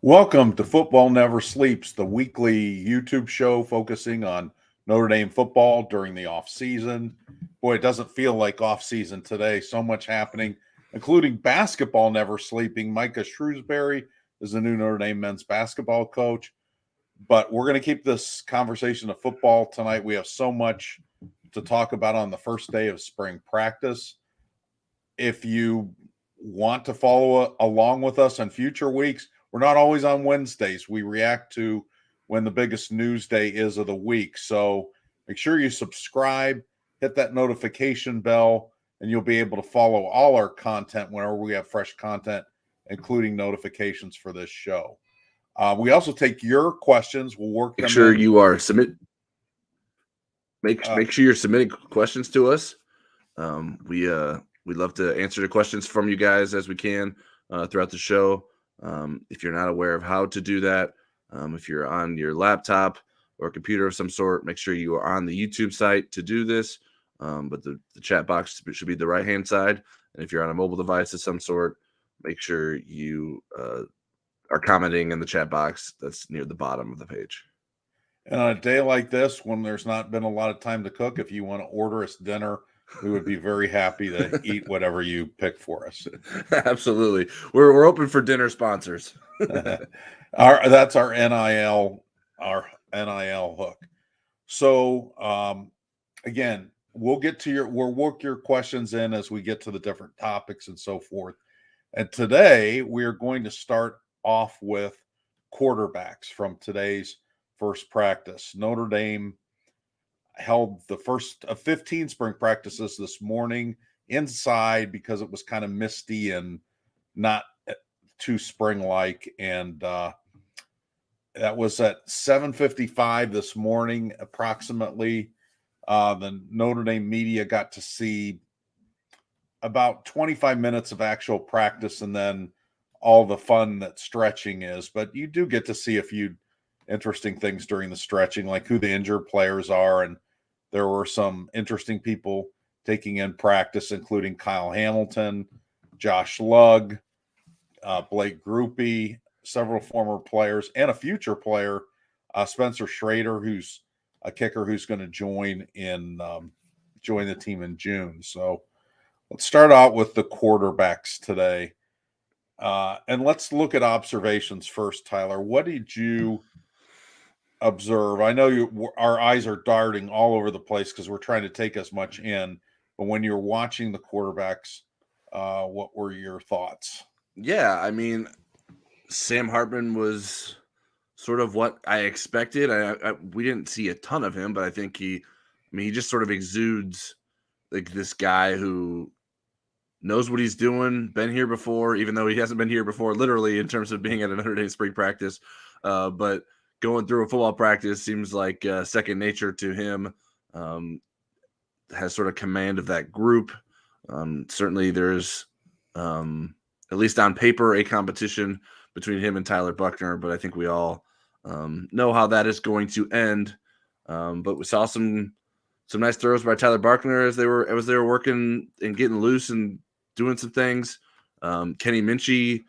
Welcome to Football Never Sleeps, the weekly YouTube show focusing on Notre Dame football during the off season. Boy, it doesn't feel like off season today. So much happening, including basketball never sleeping. Micah Shrewsbury is the new Notre Dame men's basketball coach. But we're going to keep this conversation of football tonight. We have so much to talk about on the first day of spring practice. If you want to follow along with us on future weeks, we're not always on Wednesdays. We react to when the biggest news day is of the week. So make sure you subscribe, hit that notification bell, and you'll be able to follow all our content whenever we have fresh content, including notifications for this show. We also take your questions. We'll work them Make sure in. you are Make sure you're submitting questions to us. We'd love to answer the questions from you guys as we can throughout the show. If you're not aware of how to do that, if you're on your laptop or computer of some sort, make sure you are on the YouTube site to do this. But the chat box should be the right-hand side. And if you're on a mobile device of some sort, make sure you are commenting in the chat box that's near the bottom of the page. And on a day like this, when there's not been a lot of time to cook, if you want to order us dinner, we would be very happy to eat whatever you pick for us. Absolutely. We're open for dinner sponsors. That's our NIL hook. So again, we'll work your questions in as we get to the different topics and so forth. And today we're going to start off with quarterbacks from today's first practice. Notre Dame held the first of 15 spring practices this morning inside because it was kind of misty and not too spring-like. And that was at 7:55 this morning, approximately. The Notre Dame media got to see about 25 minutes of actual practice and then all the fun that stretching is. But you do get to see a few interesting things during the stretching, like who the injured players are. And there were some interesting people taking in practice, including Kyle Hamilton, Josh Lugg, Blake Grupe, several former players, and a future player, Spencer Schrader, who's a kicker who's going to join the team in June. So let's start out with the quarterbacks today. And let's look at observations first, Tyler. What did you observe? I know our eyes are darting all over the place because we're trying to take as much in, but when you're watching the quarterbacks, what were your thoughts? Yeah, I mean, Sam Hartman was sort of what I expected. We didn't see a ton of him, but I think he just sort of exudes like this guy who knows what he's doing, been here before, even though he hasn't been here before, literally in terms of being at a Notre Dame spring practice. But going through a football practice seems like second nature to him. Has sort of command of that group. Certainly there's, at least on paper, a competition between him and Tyler Buchner, but I think we all know how that is going to end. But we saw some nice throws by Tyler Buchner as they were working and getting loose and doing some things. Kenny Minchie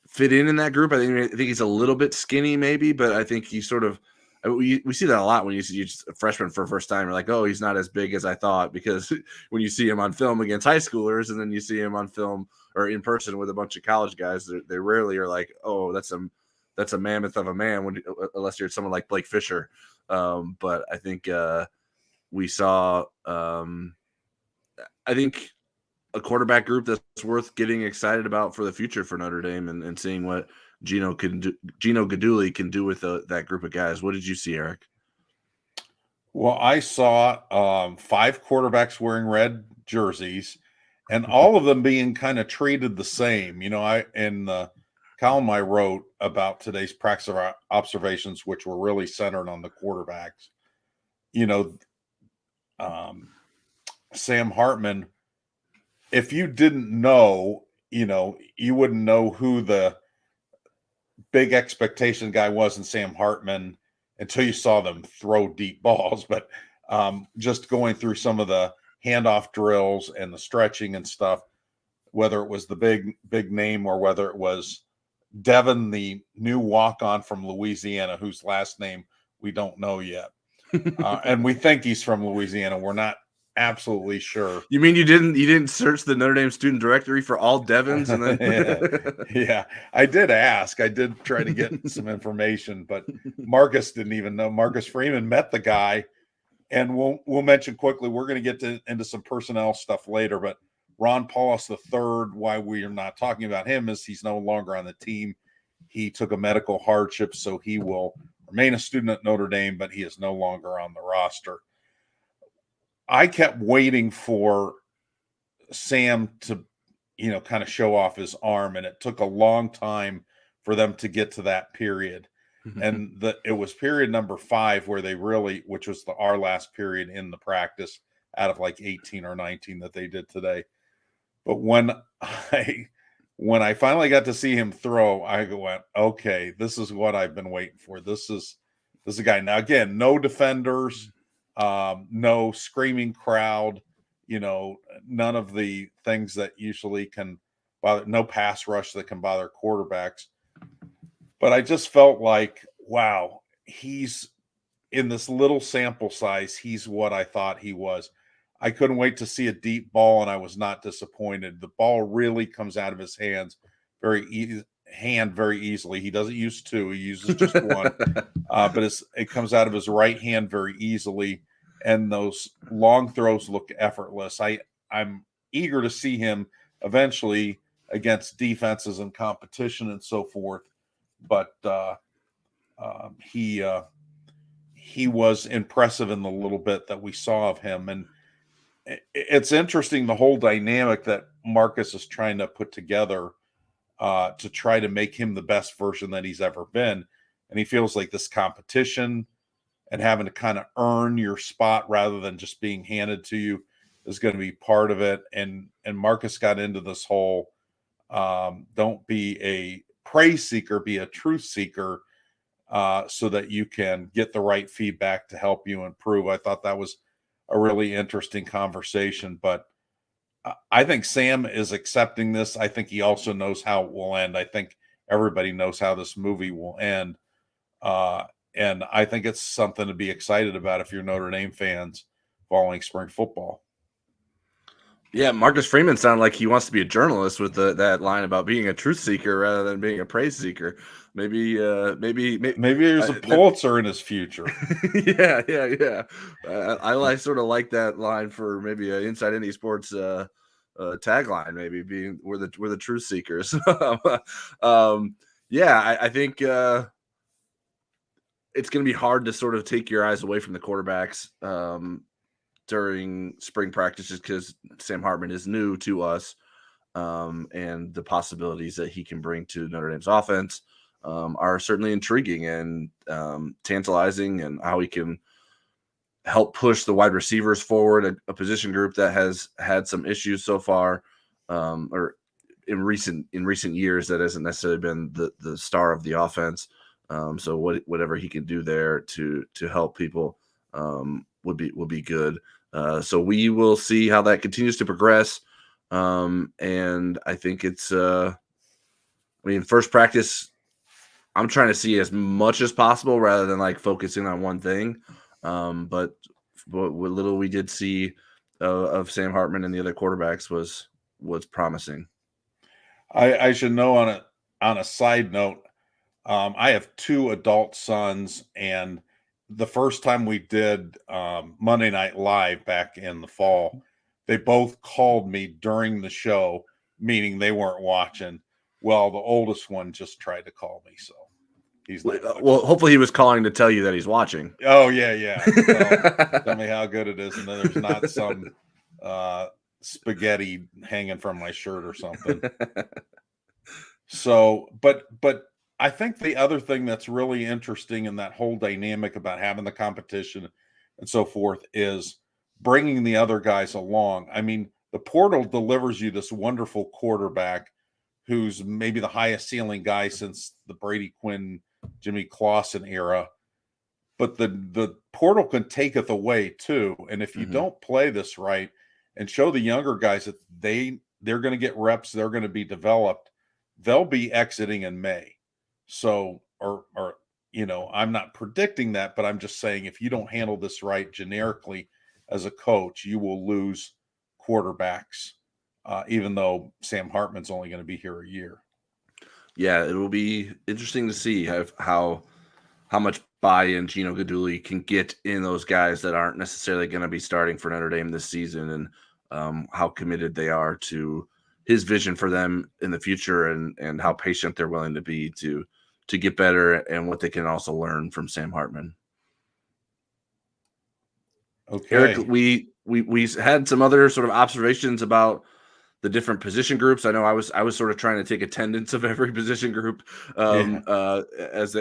fit in that group. I think he's a little bit skinny maybe, but I think he sort of, we see that a lot when you see a freshman for the first time. You're like, oh, he's not as big as I thought, because when you see him on film against high schoolers and then you see him on film or in person with a bunch of college guys, they rarely are like, oh, that's a mammoth of a man, unless you're someone like Blake Fisher. But I think we saw, I think, a quarterback group that's worth getting excited about for the future for Notre Dame and seeing what Gino Guidugli can do with that group of guys. What did you see, Eric? Well, I saw 5 quarterbacks wearing red jerseys, and all of them being kind of treated the same. In the column I wrote about today's practice observations, which were really centered on the quarterbacks. Sam Hartman, if you didn't know, you wouldn't know who the big expectation guy was in Sam Hartman until you saw them throw deep balls. But just going through some of the handoff drills and the stretching and stuff, whether it was the big name or whether it was Devin, the new walk-on from Louisiana, whose last name we don't know yet. And we think he's from Louisiana. We're not absolutely sure. You mean you didn't search the Notre Dame student directory for all Devons and then Yeah, I did ask. I did try to get some information, but Marcus didn't even know. Marcus Freeman met the guy, and we'll mention quickly. We're going to get into some personnel stuff later, but Ron Paulus III, why we are not talking about him is he's no longer on the team. He took a medical hardship, so he will remain a student at Notre Dame, but he is no longer on the roster. I kept waiting for Sam to, kind of show off his arm, and it took a long time for them to get to that period. And it was period number 5 where they really, which was our last period in the practice out of like 18 or 19 that they did today. But when I finally got to see him throw, I went, okay, this is what I've been waiting for. This is a guy. Now, again, no defenders, no screaming crowd, none of the things that usually can bother, no pass rush that can bother quarterbacks. But I just felt like, wow, he's in this little sample size. He's what I thought he was. I couldn't wait to see a deep ball, and I was not disappointed. The ball really comes out of his hands very easily. He doesn't use 2; he uses just 1. But it comes out of his right hand very easily, and those long throws look effortless. I'm eager to see him eventually against defenses and competition and so forth. But he was impressive in the little bit that we saw of him, and it's interesting, the whole dynamic that Marcus is trying to put together to try to make him the best version that he's ever been. And he feels like this competition and having to kind of earn your spot rather than just being handed to you is going to be part of it. And Marcus got into this whole don't be a praise seeker, be a truth seeker, so that you can get the right feedback to help you improve. I thought that was a really interesting conversation, but I think Sam is accepting this. I think he also knows how it will end. I think everybody knows how this movie will end. And I think it's something to be excited about if you're Notre Dame fans following spring football. Yeah, Marcus Freeman sounded like he wants to be a journalist with that line about being a truth seeker rather than being a praise seeker. Maybe there's a Pulitzer in his future. Yeah. I sort of like that line for maybe an Inside Indie Sports tagline. Maybe being we're the truth seekers. I think it's going to be hard to sort of take your eyes away from the quarterbacks during spring practices because Sam Hartman is new to us, and the possibilities that he can bring to Notre Dame's offense are certainly intriguing and tantalizing, and how he can help push the wide receivers forward, a position group that has had some issues so far, or in recent years that hasn't necessarily been the star of the offense. So whatever he can do there to help people would be good. So we will see how that continues to progress. And I think it's, first practice, I'm trying to see as much as possible rather than like focusing on one thing. But what little we did see of Sam Hartman and the other quarterbacks was promising. I should know on a side note, I have 2 adult sons, and the first time we did Monday Night Live back in the fall, they both called me during the show, meaning they weren't watching. Well, the oldest one just tried to call me, so he's well. Hopefully, he was calling to tell you that he's watching. Oh yeah. Tell me how good it is, and then there's not some spaghetti hanging from my shirt or something. So, but I think the other thing that's really interesting in that whole dynamic about having the competition and so forth is bringing the other guys along. I mean, the portal delivers you this wonderful quarterback who's maybe the highest ceiling guy since the Brady Quinn, Jimmy Clausen era. But the portal can take it away too. And if you don't play this right and show the younger guys that they're going to get reps, they're going to be developed, they'll be exiting in May. So, or I'm not predicting that, but I'm just saying if you don't handle this right generically as a coach, you will lose quarterbacks, even though Sam Hartman's only going to be here a year. Yeah, it will be interesting to see how much buy-in Gino Guidugli can get in those guys that aren't necessarily going to be starting for Notre Dame this season, and how committed they are to his vision for them in the future, and how patient they're willing to be to get better, and what they can also learn from Sam Hartman. Okay, Eric, we had some other sort of observations about the different position groups. I know I was sort of trying to take attendance of every position group as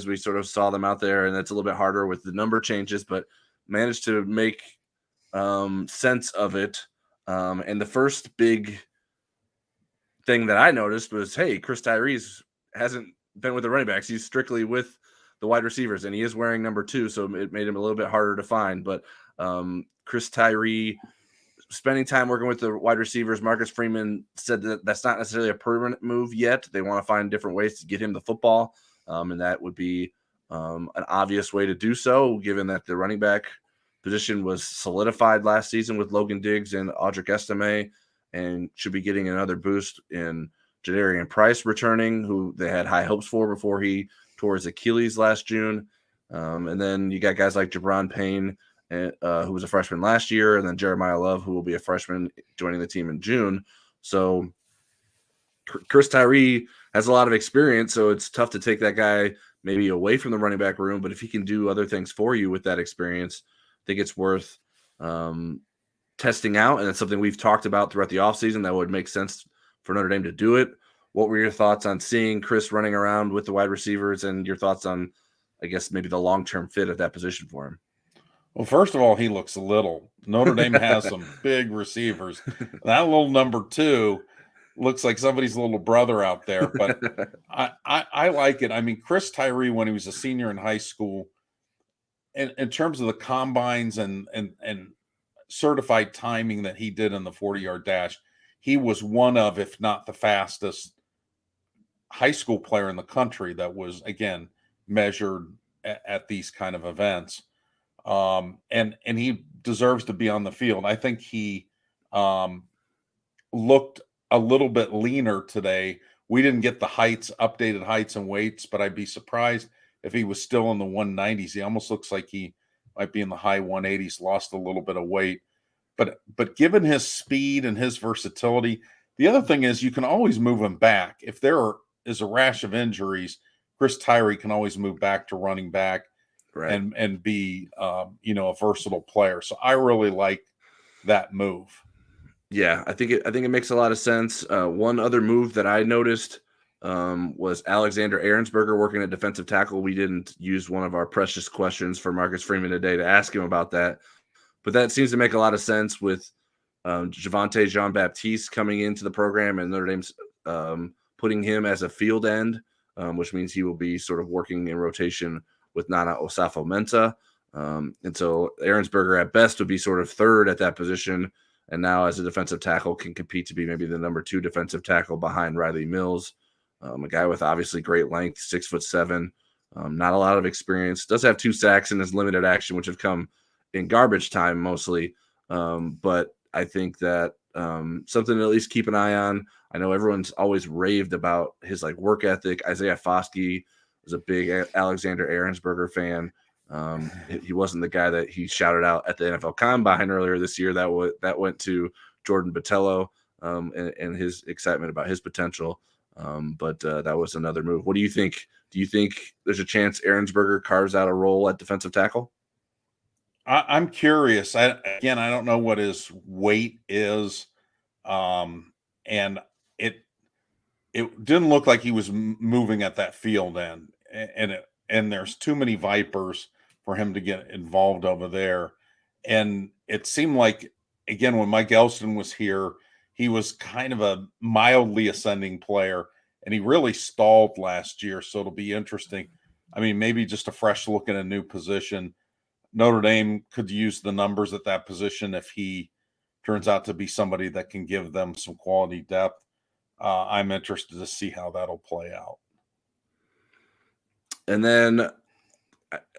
we sort of saw them out there, and that's a little bit harder with the number changes, but managed to make sense of it. And the first big thing that I noticed was, hey, Chris Tyree hasn't been with the running backs. He's strictly with the wide receivers, and he is wearing number 2, so it made him a little bit harder to find. But Chris Tyree spending time working with the wide receivers. Marcus Freeman said that that's not necessarily a permanent move yet. They want to find different ways to get him the football, and that would be an obvious way to do so, given that the running back position was solidified last season with Logan Diggs and Audric Estime, and should be getting another boost in Jadarian Price returning, who they had high hopes for before he tore his Achilles last June. And then you got guys like Jabron Payne, who was a freshman last year, and then Jeremiah Love, who will be a freshman joining the team in June. So Chris Tyree has a lot of experience, so it's tough to take that guy maybe away from the running back room. But if he can do other things for you with that experience, I think it's worth testing out, and it's something we've talked about throughout the offseason that would make sense for Notre Dame to do it. What were your thoughts on seeing Chris running around with the wide receivers, and your thoughts on, I guess, maybe the long-term fit at that position for him? Well, first of all, he looks little. Notre Dame has some big receivers. That little number 2 looks like somebody's little brother out there, but I like it. I mean, Chris Tyree, when he was a senior in high school, in terms of the combines and certified timing that he did in the 40-yard dash, he was one of, if not the fastest high school player in the country that was, again, measured at these kind of events. And he deserves to be on the field. I think he looked a little bit leaner today. We didn't get the updated heights and weights, but I'd be surprised if he was still in the 190s. He almost looks like he might be in the high 180s, lost a little bit of weight. But given his speed and his versatility, the other thing is you can always move him back. If there is a rash of injuries, Chris Tyree can always move back to running back. Right. And be a versatile player. So I really like that move. Yeah, I think it makes a lot of sense. One other move that I noticed was Alexander Ahrensberger working at defensive tackle. We didn't use one of our precious questions for Marcus Freeman today to ask him about that, but that seems to make a lot of sense with Javonte Jean-Baptiste coming into the program, and Notre Dame's putting him as a field end, which means he will be sort of working in rotation with Nana Osafo-Mensah. And so Ahrensberger at best would be sort of third at that position, and now as a defensive tackle can compete to be maybe the number 2 defensive tackle behind Riley Mills, a guy with obviously great length, 6'7", not a lot of experience, does have 2 sacks in his limited action, which have come in garbage time mostly. But I think that something to at least keep an eye on. I know everyone's always raved about his work ethic. Isaiah Foskey was a big Alexander Ahrensberger fan. He wasn't the guy that he shouted out at the NFL Combine earlier this year. That went to Jordan Botelho and his excitement about his potential. But that was another move. What do you think? Do you think there's a chance Ahrensberger carves out a role at defensive tackle? I'm curious. I don't know what his weight is, and it didn't look like he was moving at that field end, and there's too many Vipers for him to get involved over there. And it seemed like, again, when Mike Elston was here, he was kind of a mildly ascending player, and he really stalled last year. So it'll be interesting. I mean, maybe just a fresh look at a new position. Notre Dame could use the numbers at that position if he turns out to be somebody that can give them some quality depth. I'm interested to see how that'll play out. And then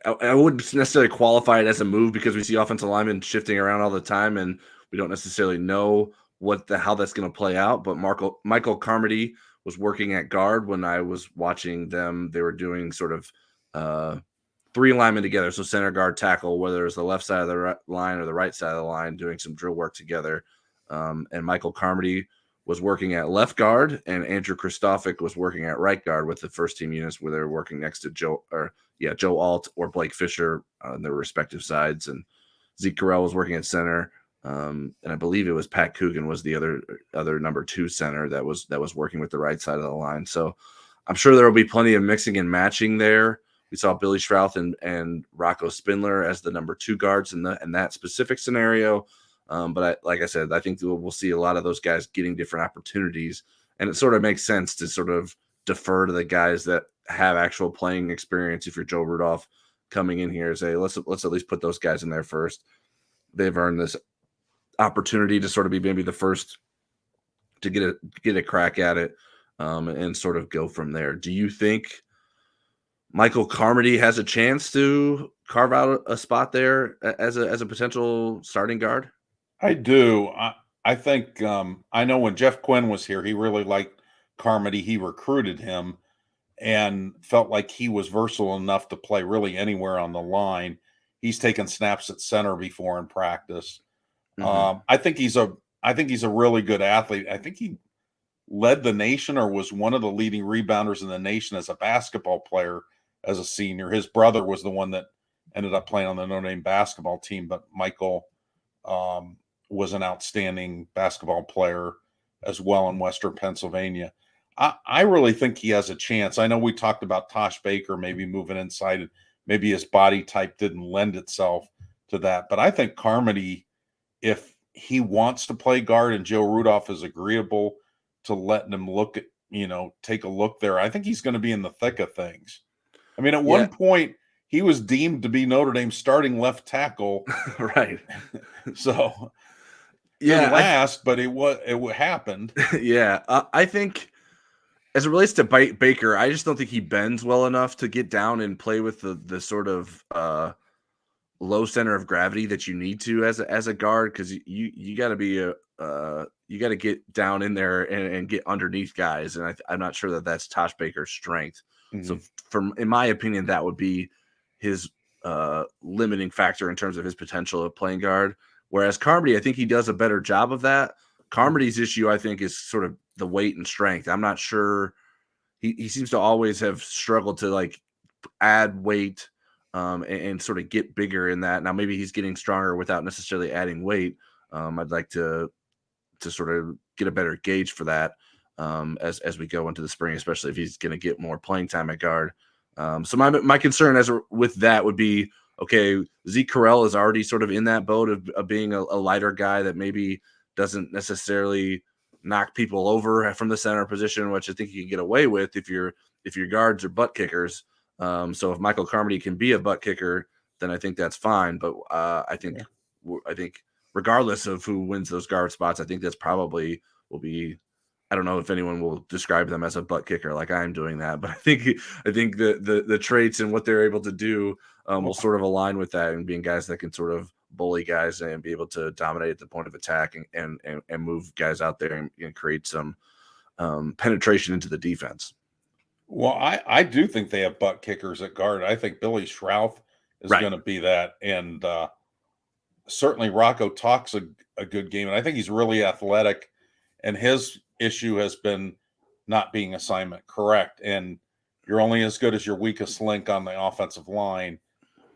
I wouldn't necessarily qualify it as a move because we see offensive linemen shifting around all the time, and we don't necessarily know how that's going to play out. But Michael Carmody was working at guard when I was watching them. They were doing sort of three linemen together, so center, guard, tackle, whether it's the left side of the line or the right side of the line, doing some drill work together. And Michael Carmody was working at left guard, and Andrew Kristofik was working at right guard with the first team units, where they're working next to Joe Alt or Blake Fisher on their respective sides, and Zeke Carell was working at center. And I believe it was Pat Coogan was the other number 2 center that was working with the right side of the line. So I'm sure there will be plenty of mixing and matching there. We saw Billy Schrouth and Rocco Spindler as the number 2 guards in that specific scenario. But like I said, I think we'll see a lot of those guys getting different opportunities, and it sort of makes sense to sort of defer to the guys that have actual playing experience. If you're Joe Rudolph coming in here, say let's at least put those guys in there first. They've earned this opportunity to sort of be maybe the first to get a crack at it, and sort of go from there. Do you think Michael Carmody has a chance to carve out a spot there as a potential starting guard? I do. I think I know when Jeff Quinn was here, he really liked Carmody. He recruited him and felt like he was versatile enough to play really anywhere on the line. He's taken snaps at center before in practice. Mm-hmm. I think he's a really good athlete. I think he led the nation or was one of the leading rebounders in the nation as a basketball player as a senior. His brother was the one that ended up playing on the Notre Dame basketball team, but Michael was an outstanding basketball player as well in Western Pennsylvania. I really think he has a chance. I know we talked about Tosh Baker maybe moving inside, and maybe his body type didn't lend itself to that. But I think Carmody, if he wants to play guard and Joe Rudolph is agreeable to letting him look at, take a look there, I think he's going to be in the thick of things. I mean, at one point, he was deemed to be Notre Dame's starting left tackle. Right. So, yeah, last, but it happened. Yeah. I think as it relates to Baker, I just don't think he bends well enough to get down and play with the sort of low center of gravity that you need to as a guard, because you got to be you got to get down in there and get underneath guys, and I'm not sure that that's Tosh Baker's strength. Mm-hmm. So, in my opinion, that would be his limiting factor in terms of his potential of playing guard. Whereas Carmody, I think he does a better job of that. Carmody's issue, I think, is sort of the weight and strength. I'm not sure. He seems to always have struggled to like add weight and sort of get bigger in that. Now maybe he's getting stronger without necessarily adding weight. I'd like to sort of get a better gauge for that as we go into the spring, especially if he's going to get more playing time at guard. So my concern with that would be, okay, Zeke Carell is already sort of in that boat of being a lighter guy that maybe doesn't necessarily knock people over from the center position, which I think you can get away with if your guards are butt kickers. So if Michael Carmody can be a butt kicker, then I think that's fine. But I think regardless of who wins those guard spots, I think that's probably will be. I don't know if anyone will describe them as a butt kicker like I'm doing that, but I think the traits and what they're able to do will sort of align with that, and being guys that can sort of bully guys and be able to dominate at the point of attack and move guys out there and create some penetration into the defense. Well, I do think they have butt kickers at guard. I think Billy Schrouth is going to be that, and certainly Rocco talks a good game, and I think he's really athletic, and his issue has been not being assignment correct, and you're only as good as your weakest link on the offensive line.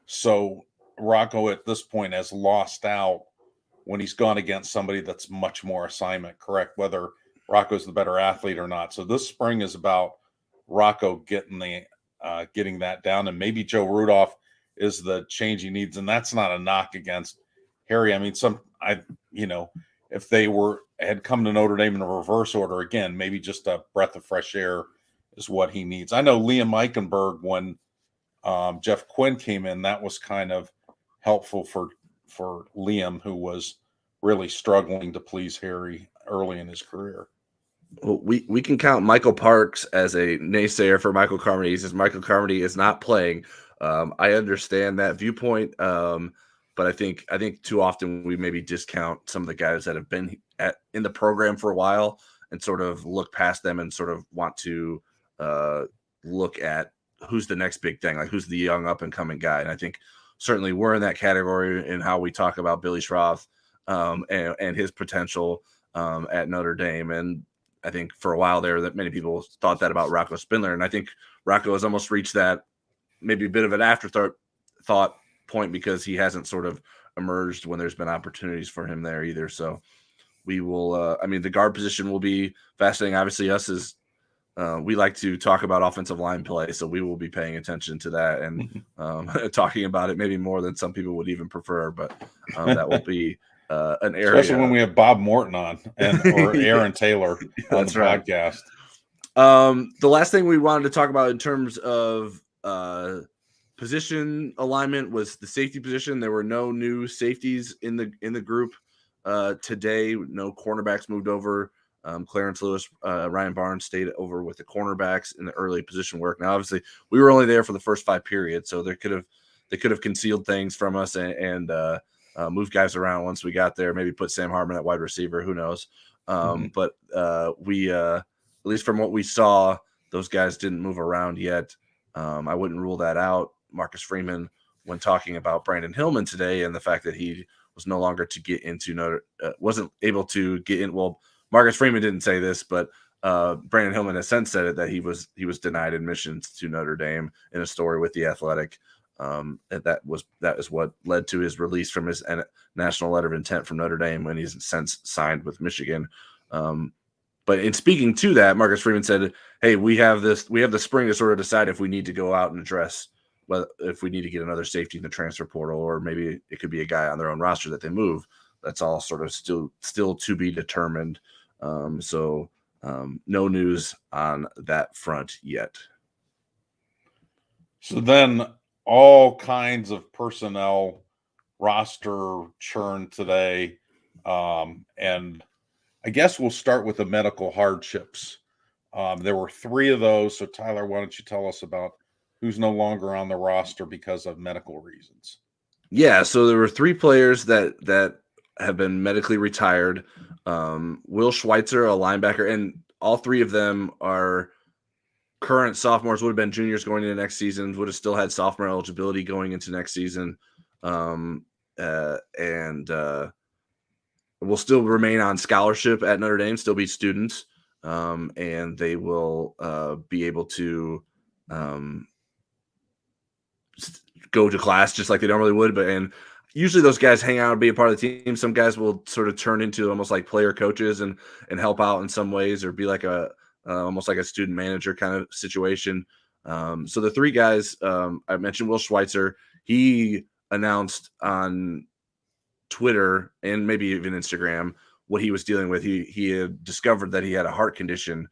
So Rocco at this point has lost out when he's gone against somebody that's much more assignment correct, whether Rocco's the better athlete or not. So this spring is about Rocco getting that down, and maybe Joe Rudolph is the change he needs, and that's not a knock against Harry. I mean, if they had come to Notre Dame in a reverse order again, maybe just a breath of fresh air is what he needs. I know Liam Eichenberg, when Jeff Quinn came in, that was kind of helpful for Liam, who was really struggling to please Harry early in his career. Well, we can count Michael Parks as a naysayer for Michael Carmody. He says Michael Carmody is not playing. I understand that viewpoint, but I think too often we maybe discount some of the guys that have been in the program for a while and sort of look past them and sort of want to uh, look at who's the next big thing, like who's the young up and coming guy. And I think certainly we're in that category in how we talk about Billy Schroth and his potential at Notre Dame. And I think for a while there that many people thought that about Rocco Spindler. And I think Rocco has almost reached that maybe a bit of an afterthought point because he hasn't sort of emerged when there's been opportunities for him there either. So we will, the guard position will be fascinating. Obviously us as we like to talk about offensive line play. So we will be paying attention to that and talking about it maybe more than some people would even prefer, but that will be an area. Especially when we have Bob Morton on or Aaron Taylor on the podcast. The last thing we wanted to talk about in terms of position alignment was the safety position. There were no new safeties in the group today. No cornerbacks moved over. Clarence Lewis, Ryan Barnes stayed over with the cornerbacks in the early position work. Now, obviously, we were only there for the first 5 periods, so they could have concealed things from us and moved guys around once we got there. Maybe put Sam Hartman at wide receiver. Who knows? But we, at least from what we saw, those guys didn't move around yet. I wouldn't rule that out. Marcus Freeman, when talking about Brandon Hillman today and the fact that he was no longer to get into wasn't able to get in. Well, Marcus Freeman didn't say this, but Brandon Hillman has since said it that he was denied admissions to Notre Dame in a story with The Athletic. That is what led to his release from his national letter of intent from Notre Dame when he's since signed with Michigan. But in speaking to that, Marcus Freeman said, "Hey, we have the spring to sort of decide if we need to go out and address if we need to get another safety in the transfer portal, or maybe it could be a guy on their own roster that they move. That's all sort of still to be determined." So no news on that front yet. So then all kinds of personnel roster churn today. And I guess we'll start with the medical hardships. There were 3 of those. So Tyler, why don't you tell us about who's no longer on the roster because of medical reasons? Yeah, so there were 3 players that have been medically retired. Will Schweitzer, a linebacker, and all 3 of them are current sophomores, would have been juniors going into next season, would have still had sophomore eligibility going into next season, and will still remain on scholarship at Notre Dame, still be students, and they will be able to go to class just like they normally would. And usually those guys hang out and be a part of the team. Some guys will sort of turn into almost like player coaches and help out in some ways, or be like almost like a student manager kind of situation. So the 3 guys, I mentioned Will Schweitzer. He announced on Twitter and maybe even Instagram what he was dealing with. He had discovered that he had a heart condition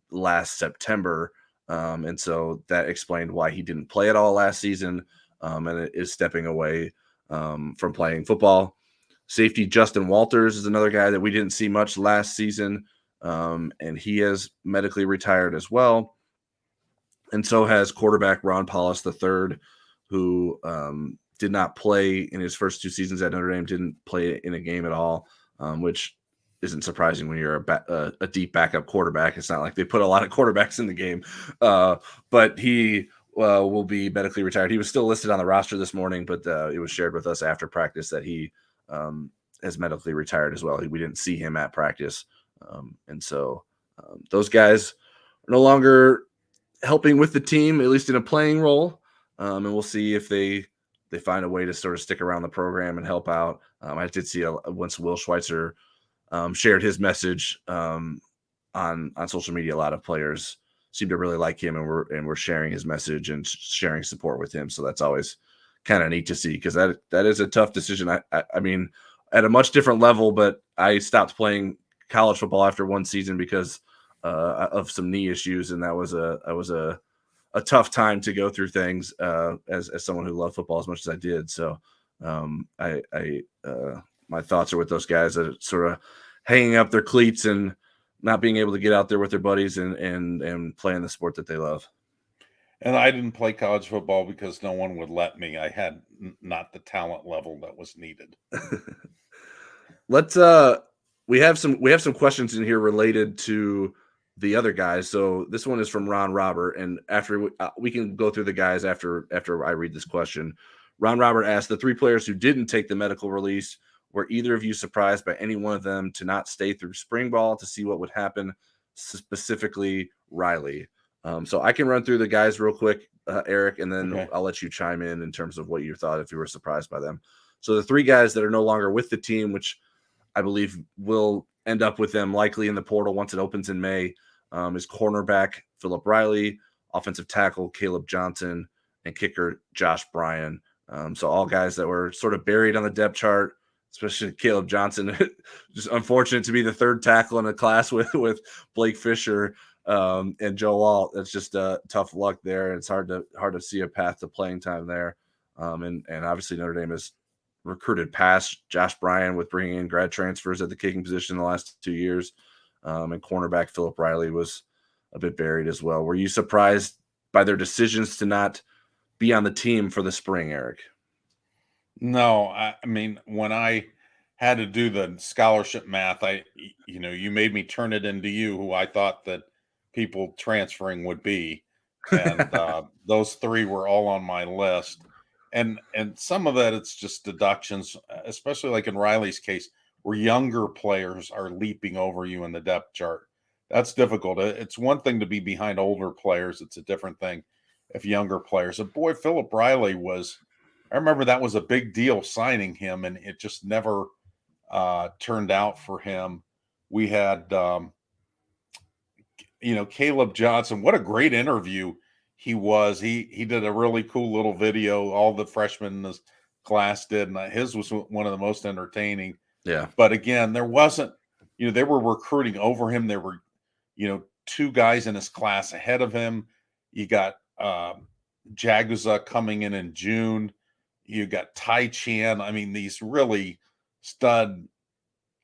last September. And so that explained why he didn't play at all last season, and is stepping away from playing football. Safety Justin Walters is another guy that we didn't see much last season, and he has medically retired as well. And so has quarterback Ron Paulus III, who did not play in his first 2 seasons at Notre Dame, didn't play in a game at all, which isn't surprising when you're a deep backup quarterback. It's not like they put a lot of quarterbacks in the game, but he will be medically retired. He was still listed on the roster this morning, but it was shared with us after practice that he has medically retired as well. We didn't see him at practice. And so those guys are no longer helping with the team, at least in a playing role. And we'll see if they find a way to sort of stick around the program and help out. I did see once Will Schweitzer shared his message on social media, a lot of players seem to really like him, and we're sharing his message and sharing support with him. So that's always kind of neat to see, because that is a tough decision. I mean, at a much different level, but I stopped playing college football after 1 season because of some knee issues, and that was a tough time to go through things as someone who loved football as much as I did. So my thoughts are with those guys that are sort of hanging up their cleats and not being able to get out there with their buddies and play in the sport that they love. And I didn't play college football because no one would let me. I had not the talent level that was needed. Let's we have some questions in here related to the other guys. So this one is from Ron Robert, and after we can go through the guys after I read this question. Ron Robert asked, the 3 players who didn't take the medical release, were either of you surprised by any one of them to not stay through spring ball to see what would happen, specifically Riley? So I can run through the guys real quick, Eric, and then Okay. I'll let you chime in terms of what you thought if you were surprised by them. So the 3 guys that are no longer with the team, which I believe will end up with them likely in the portal once it opens in May, is cornerback Philip Riley, offensive tackle Caleb Johnson, and kicker Josh Bryan. So all guys that were sort of buried on the depth chart, especially Caleb Johnson. Just unfortunate to be the 3rd tackle in the class with Blake Fisher and Joe Alt. That's just tough luck there. It's hard to see a path to playing time there. And obviously Notre Dame has recruited past Josh Bryan with bringing in grad transfers at the kicking position in the last 2 years. And cornerback Philip Riley was a bit buried as well. Were you surprised by their decisions to not be on the team for the spring, Eric? No, I mean, when I had to do the scholarship math, you made me turn it into you, who I thought that people transferring would be. And those 3 were all on my list. And some of that, it's just deductions, especially like in Riley's case, where younger players are leaping over you in the depth chart. That's difficult. It's one thing to be behind older players. It's a different thing if younger players. And boy, Philip Riley I remember that was a big deal signing him, and it just never turned out for him. We had, Caleb Johnson. What a great interview he was. He did a really cool little video. All the freshmen in this class did, and his was one of the most entertaining. Yeah. But again, there wasn't, they were recruiting over him. There were, 2 guys in his class ahead of him. You got Jaguza coming in June. You got Tai Chan. I mean, these really stud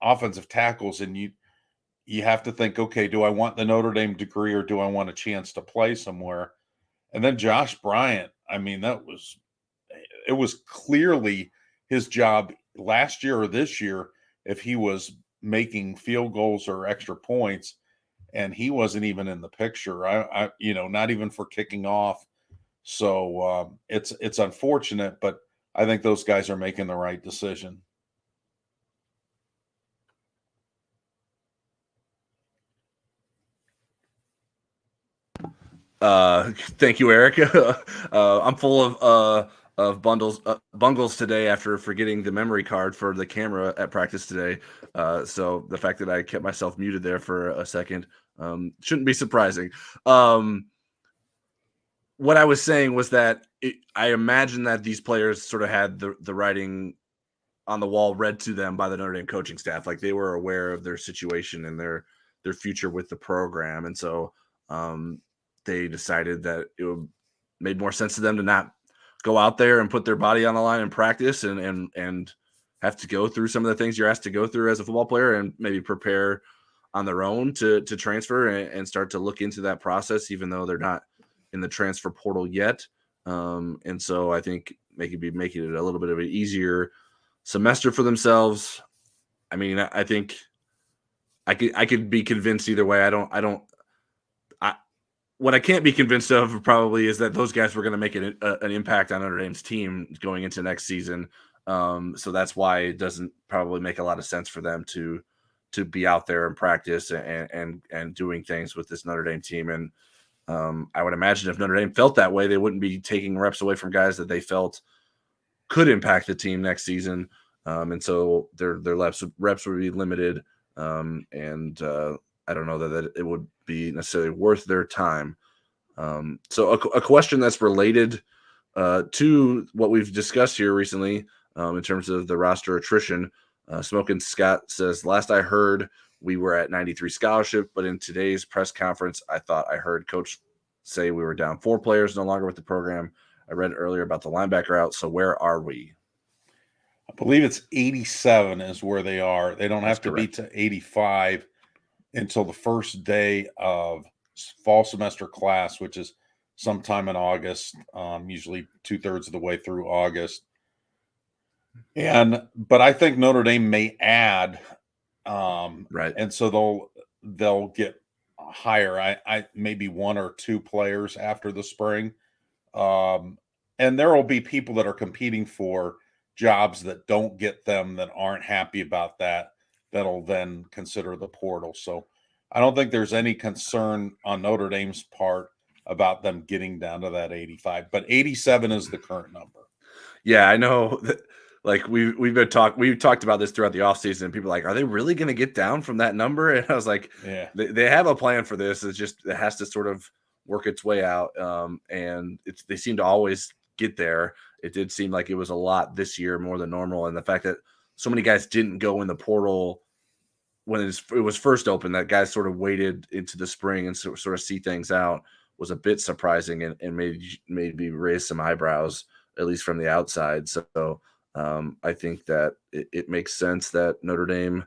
offensive tackles, and you have to think, okay, do I want the Notre Dame degree or do I want a chance to play somewhere? And then Josh Bryant, I mean, it was clearly his job last year or this year if he was making field goals or extra points, and he wasn't even in the picture. Not even for kicking off. So it's unfortunate, but I think those guys are making the right decision. Thank you, Eric. I'm full of bungles today after forgetting the memory card for the camera at practice today. So the fact that I kept myself muted there for a second shouldn't be surprising. What I was saying was that I imagine that these players sort of had the writing on the wall read to them by the Notre Dame coaching staff. Like they were aware of their situation and their future with the program. And so they decided that it made more sense to them to not go out there and put their body on the line in practice and have to go through some of the things you're asked to go through as a football player, and maybe prepare on their own to transfer and start to look into that process, even though they're not in the transfer portal yet. And so I think they could be making it a little bit of an easier semester for themselves. I mean, I think I could be convinced either way. What I can't be convinced of probably is that those guys were going to make an impact on Notre Dame's team going into next season. So that's why it doesn't probably make a lot of sense for them to be out there and practice and doing things with this Notre Dame team. And I would imagine if Notre Dame felt that way, they wouldn't be taking reps away from guys that they felt could impact the team next season. And so their reps would be limited. I don't know that it would be necessarily worth their time. So a question that's related to what we've discussed here recently in terms of the roster attrition. Smokin' Scott says, last I heard, we were at 93 scholarship, but in today's press conference, I thought I heard Coach say we were down 4 players no longer with the program. I read earlier about the linebacker out. So where are we? I believe it's 87 is where they are. They don't have to be to 85. until the first day of fall semester class, which is sometime in August, usually 2/3 of the way through August. But I think Notre Dame may add, Right. and so they'll get higher. I maybe one or two players after the spring, um, and there will be people that are competing for jobs that don't get them, that aren't happy about that, that'll then consider the portal. So I don't think there's any concern on Notre Dame's part about them getting down to that 85, but 87 is the current number. Yeah, I know that, like we've talked about this throughout the offseason, and people are like, are they really going to get down from that number? And I was like, Yeah. they have a plan for this. It's just it has to sort of work its way out. And they seem to always get there. It did seem like it was a lot this year more than normal, and the fact that so many guys didn't go in the portal when it was first open, that guys sort of waited into the spring and sort of see things out, was a bit surprising, and made me raise some eyebrows, at least from the outside. So I think that it makes sense that Notre Dame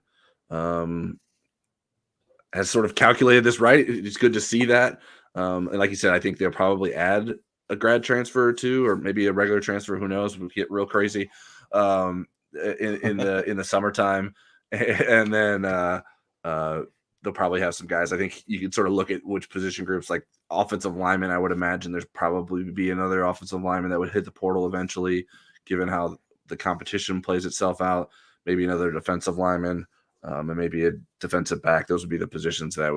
has sort of calculated this right. It's good to see that. And like you said, I think they'll probably add a grad transfer or two, or maybe a regular transfer. Who knows? We get real crazy in the summertime, and then they'll probably have some guys. I think you can sort of look at which position groups, like offensive linemen. I would imagine there's probably be another offensive lineman that would hit the portal eventually, given how the competition plays itself out. Maybe another defensive lineman, and maybe a defensive back. Those would be the positions that I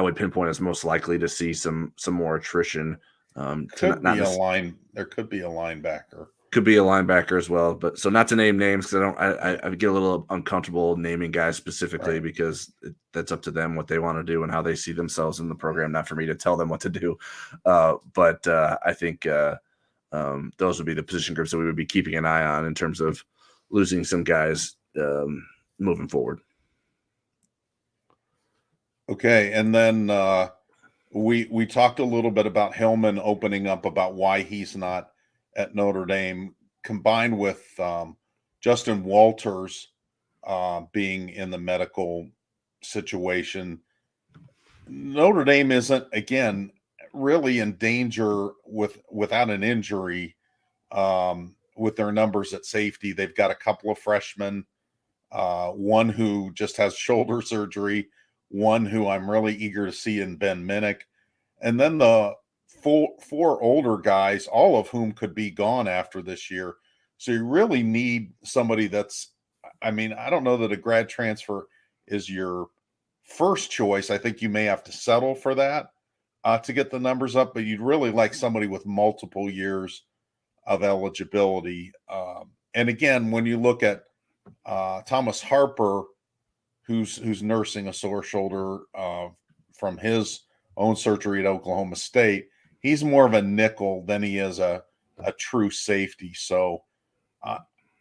would pinpoint as most likely to see some more attrition. There could be a linebacker. Could be a linebacker as well, but so not to name names, because I get a little uncomfortable naming guys specifically, right, because that's up to them what they want to do and how they see themselves in the program. Not for me to tell them what to do, but I think those would be the position groups that we would be keeping an eye on in terms of losing some guys moving forward. Okay, and then we talked a little bit about Hillman opening up about why he's not at Notre Dame, combined with Justin Walters being in the medical situation. Notre Dame isn't, again, really in danger without an injury with their numbers at safety. They've got a couple of freshmen, one who just has shoulder surgery, one who I'm really eager to see in Ben Minnick, and then the four older guys, all of whom could be gone after this year. So you really need somebody that's, I mean, I don't know that a grad transfer is your first choice. I think you may have to settle for that to get the numbers up, but you'd really like somebody with multiple years of eligibility. And again, when you look at Thomas Harper, who's nursing a sore shoulder from his own surgery at Oklahoma State, he's more of a nickel than he is a true safety. So,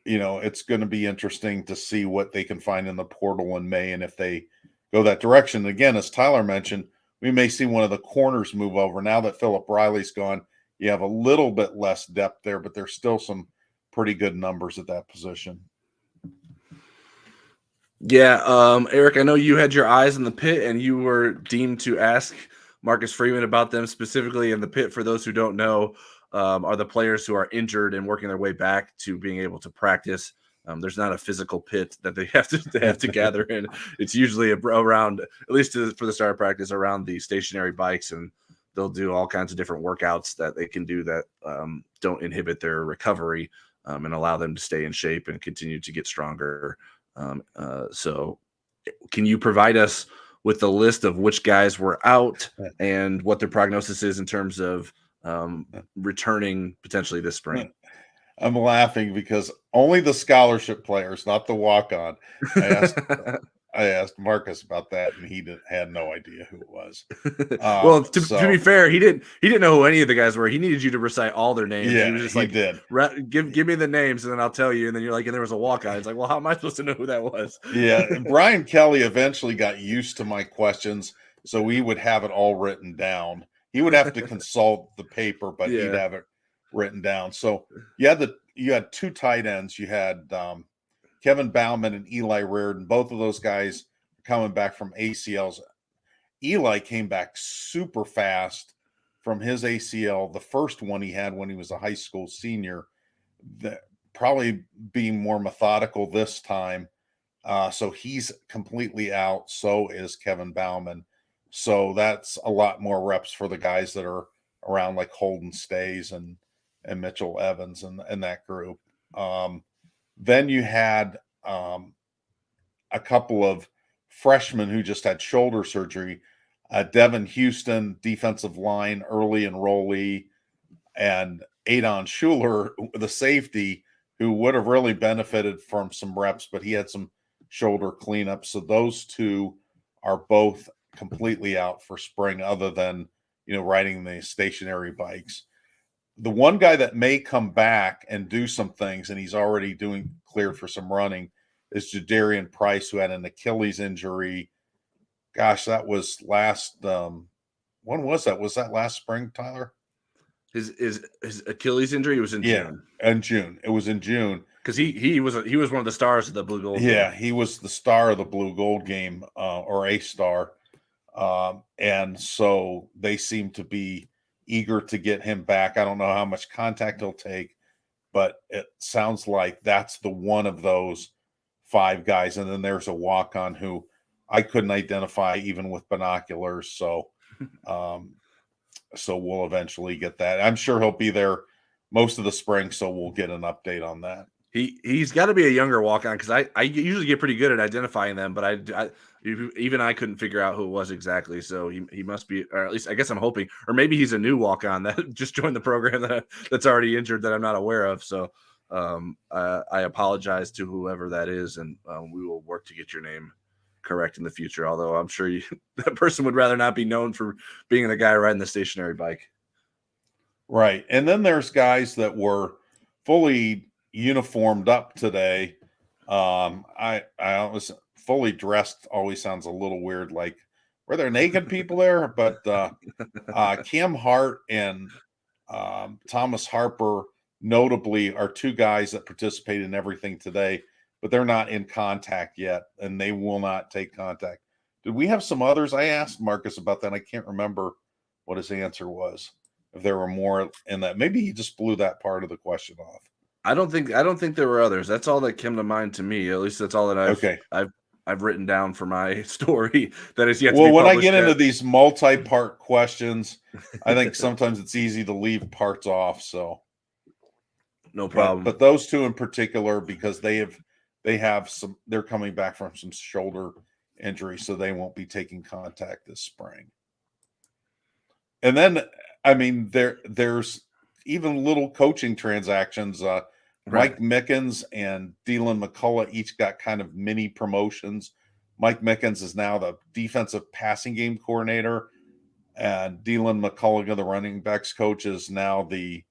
it's going to be interesting to see what they can find in the portal in May, and if they go that direction. Again, as Tyler mentioned, we may see one of the corners move over. Now that Philip Riley's gone, you have a little bit less depth there, but there's still some pretty good numbers at that position. Yeah, Eric, I know you had your eyes in the pit, and you were deemed to ask Marcus Freeman about them specifically. In the pit, for those who don't know, are the players who are injured and working their way back to being able to practice. There's not a physical pit that they have to gather in. It's usually around, at least for the start of practice, around the stationary bikes, and they'll do all kinds of different workouts that they can do that don't inhibit their recovery and allow them to stay in shape and continue to get stronger. So can you provide us with the list of which guys were out and what their prognosis is in terms of returning potentially this spring? I'm laughing because only the scholarship players, not the walk-on. I asked Marcus about that, and he had no idea who it was. Well, to be fair, he didn't know who any of the guys were. He needed you to recite all their names. Yeah, he was just like, did. Give me the names, and then I'll tell you. And then you're like, and there was a walk-on. It's like, well, how am I supposed to know who that was? Yeah, Brian Kelly eventually got used to my questions, so he would have it all written down. He would have to consult the paper, but he'd have it written down. So you had two tight ends. You had Kevin Bauman and Eli Reardon. Both of those guys coming back from ACLs. Eli came back super fast from his ACL, the first one he had when he was a high school senior, probably being more methodical this time. So he's completely out. So is Kevin Bauman. So that's a lot more reps for the guys that are around, like Holden Stays and Mitchell Evans and that group. Then you had a couple of freshmen who just had shoulder surgery. Devin Houston, defensive line, early enrollee, and Adon Schuler, the safety, who would have really benefited from some reps, but he had some shoulder cleanup. So those two are both completely out for spring, other than, riding the stationary bikes. The one guy that may come back and do some things, and he's already cleared for some running, is Jadarian Price, who had an Achilles injury. Gosh, that was last. When was that? Was that last spring, Tyler? His Achilles injury was in June. In June. It was in June. Because he was one of the stars of the Blue Gold game. He was the star of the Blue Gold game, or a star. And so they seem to be eager to get him back. I don't know how much contact he'll take, but it sounds like that's the one of those 5 guys. And then there's a walk-on who I couldn't identify even with binoculars. So, so we'll eventually get that. I'm sure he'll be there most of the spring, so we'll get an update on that. He's got to be a younger walk-on, because I usually get pretty good at identifying them, but I couldn't figure out who it was exactly. So he must be, or at least I guess I'm hoping, or maybe he's a new walk-on that just joined the program that's already injured that I'm not aware of. So I apologize to whoever that is, and we will work to get your name correct in the future. Although I'm sure that person would rather not be known for being the guy riding the stationary bike. Right, and then there's guys that were fully uniformed up today. I was fully dressed. Always sounds a little weird. Like, were there naked people there? But Cam Hart and Thomas Harper notably are 2 guys that participate in everything today, but they're not in contact yet, and they will not take contact. Did we have some others? I asked Marcus about that. I can't remember what his answer was. If there were more in that, maybe he just blew that part of the question off. I don't think there were others. That's all that came to mind to me. At least that's all that I've written down for my story that is yet to be published. Well, when I get into these multi-part questions, I think sometimes it's easy to leave parts off. So no problem. But those 2 in particular, because they're coming back from some shoulder injury, so they won't be taking contact this spring. And then, I mean, there's even little coaching transactions. Mike Mickens and Dylan McCullough each got kind of mini promotions. Mike Mickens is now the defensive passing game coordinator, and Dylan McCullough, the running backs coach, is now the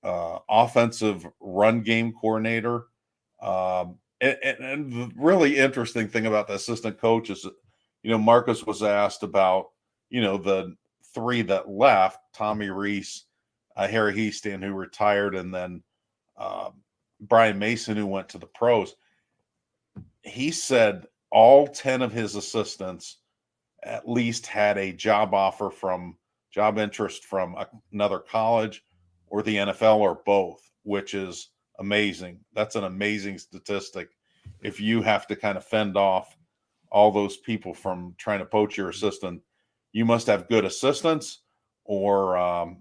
offensive run game coordinator. And the really interesting thing about the assistant coach is, Marcus was asked about, the 3 that left: Tommy Reese, Harry Heaston, who retired, and then Brian Mason, who went to the pros. He said all 10 of his assistants at least had a job interest from another college or the NFL, or both, which is amazing. That's an amazing statistic. If you have to kind of fend off all those people from trying to poach your assistant, you must have good assistants, or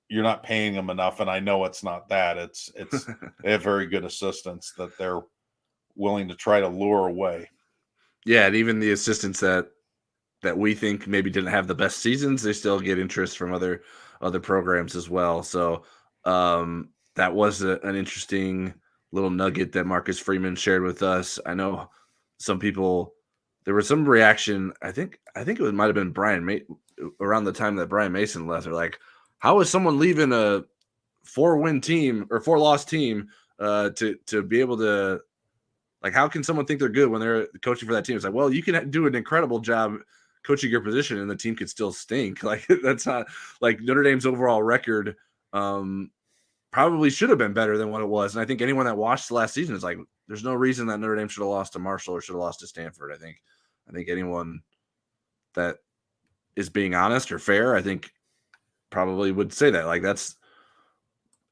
you're not paying them enough. And I know it's not that. It's they have very good assistants that they're willing to try to lure away. Yeah, and even the assistants that we think maybe didn't have the best seasons, they still get interest from other programs as well. So that was an interesting little nugget that Marcus Freeman shared with us. I know some people, there was some reaction. I think it might have been Brian around the time that Brian Mason left. They're like, how is someone leaving a 4-win team or 4-loss team to be able to, like, how can someone think they're good when they're coaching for that team? It's like, well, you can do an incredible job coaching your position and the team could still stink. Like, that's not, like, Notre Dame's overall record probably should have been better than what it was. And I think anyone that watched the last season is like, there's no reason that Notre Dame should have lost to Marshall or should have lost to Stanford. I I think anyone that is being honest or fair, I think probably would say that. Like that's,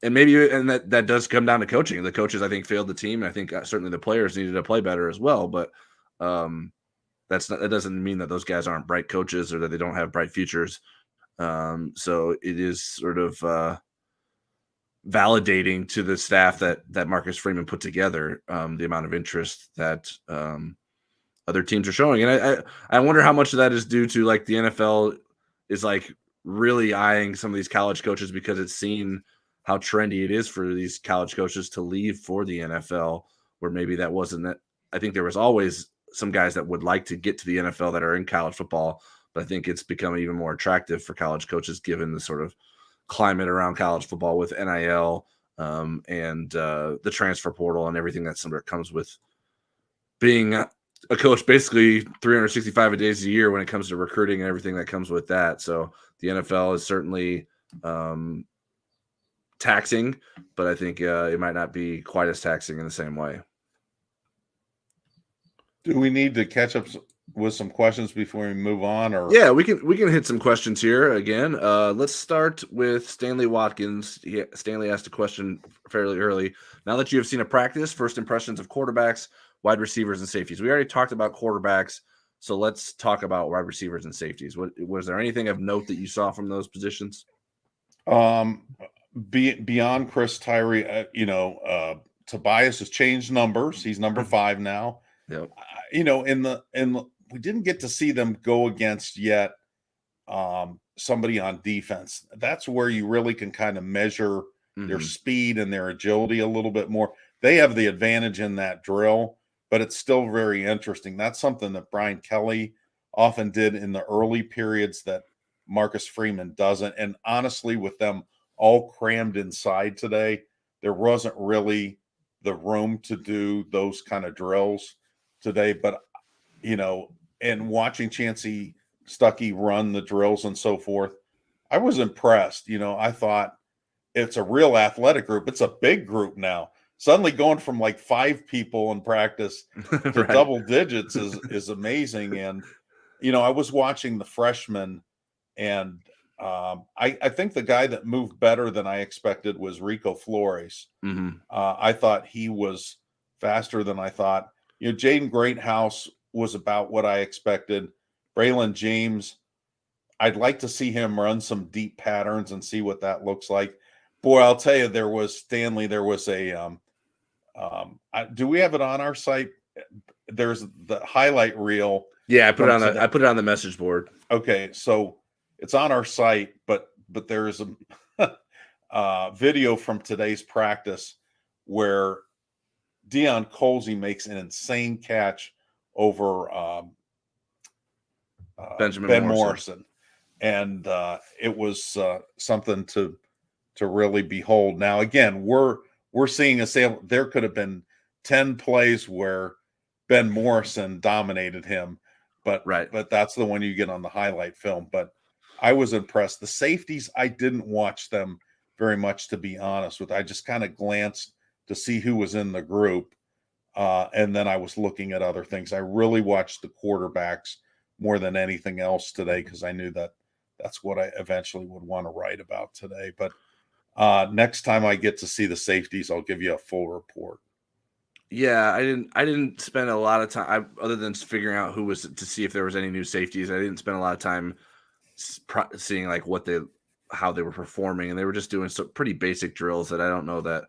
and maybe, and that does come down to coaching. The coaches, I think, failed the team. I think certainly the players needed to play better as well. But that doesn't mean that those guys aren't bright coaches or that they don't have bright futures. So it is sort of validating to the staff that Marcus Freeman put together, the amount of interest that other teams are showing. And I wonder how much of that is due to like the NFL is like really eyeing some of these college coaches because it's seen how trendy it is for these college coaches to leave for the NFL, where maybe that wasn't that. I think there was always some guys that would like to get to the NFL that are in college football, but I think it's become even more attractive for college coaches given the sort of climate around college football with NIL and the transfer portal and everything that sort of comes with being a coach basically 365 days a year when it comes to recruiting and everything that comes with that. So the NFL is certainly taxing, but I think it might not be quite as taxing in the same way. Do we need to catch up with some questions before we move on? Or yeah, we can hit some questions here again. Let's start with Stanley Watkins. Stanley asked a question fairly early. Now that you have seen a practice, first impressions of quarterbacks, wide receivers, and safeties. We already talked about quarterbacks, so let's talk about wide receivers and safeties. Was there anything of note that you saw from those positions? Beyond Chris Tyree, Tobias has changed numbers. He's number 5 now. Yep. We didn't get to see them go against yet somebody on defense. That's where you really can kind of measure their speed and their agility a little bit more. They have the advantage in that drill, but it's still very interesting. That's something that Brian Kelly often did in the early periods that Marcus Freeman doesn't. And honestly, with them all crammed inside today, there wasn't really the room to do those kind of drills today. But, and watching Chancey Stuckey run the drills and so forth, I was impressed. I thought it's a real athletic group. It's a big group now. Suddenly going from like 5 people in practice to Right. double digits is amazing. And, I was watching the freshmen, and I think the guy that moved better than I expected was Rico Flores. I thought he was faster than I thought. Jaden Greathouse was about what I expected. Braylon James, I'd like to see him run some deep patterns and see what that looks like. Boy, I'll tell you, there was a do we have it on our site? There's the highlight reel. Yeah, I put it on the message board. Okay, so it's on our site, but there's a video from today's practice where Deion Colsey makes an insane catch over Ben Morrison. And it was something to really behold. Now, again, we're seeing there could have been 10 plays where Ben Morrison dominated him, but that's the one you get on the highlight film. But I was impressed. The safeties, I didn't watch them very much, to be honest with you. I just kind of glanced to see who was in the group, and then I was looking at other things. I really watched the quarterbacks more than anything else today because I knew that that's what I eventually would want to write about today. But next time I get to see the safeties, I'll give you a full report. Yeah, I didn't spend a lot of time other than figuring out who was to see if there was any new safeties. I didn't spend a lot of time seeing like how they were performing, and they were just doing some pretty basic drills that I don't know that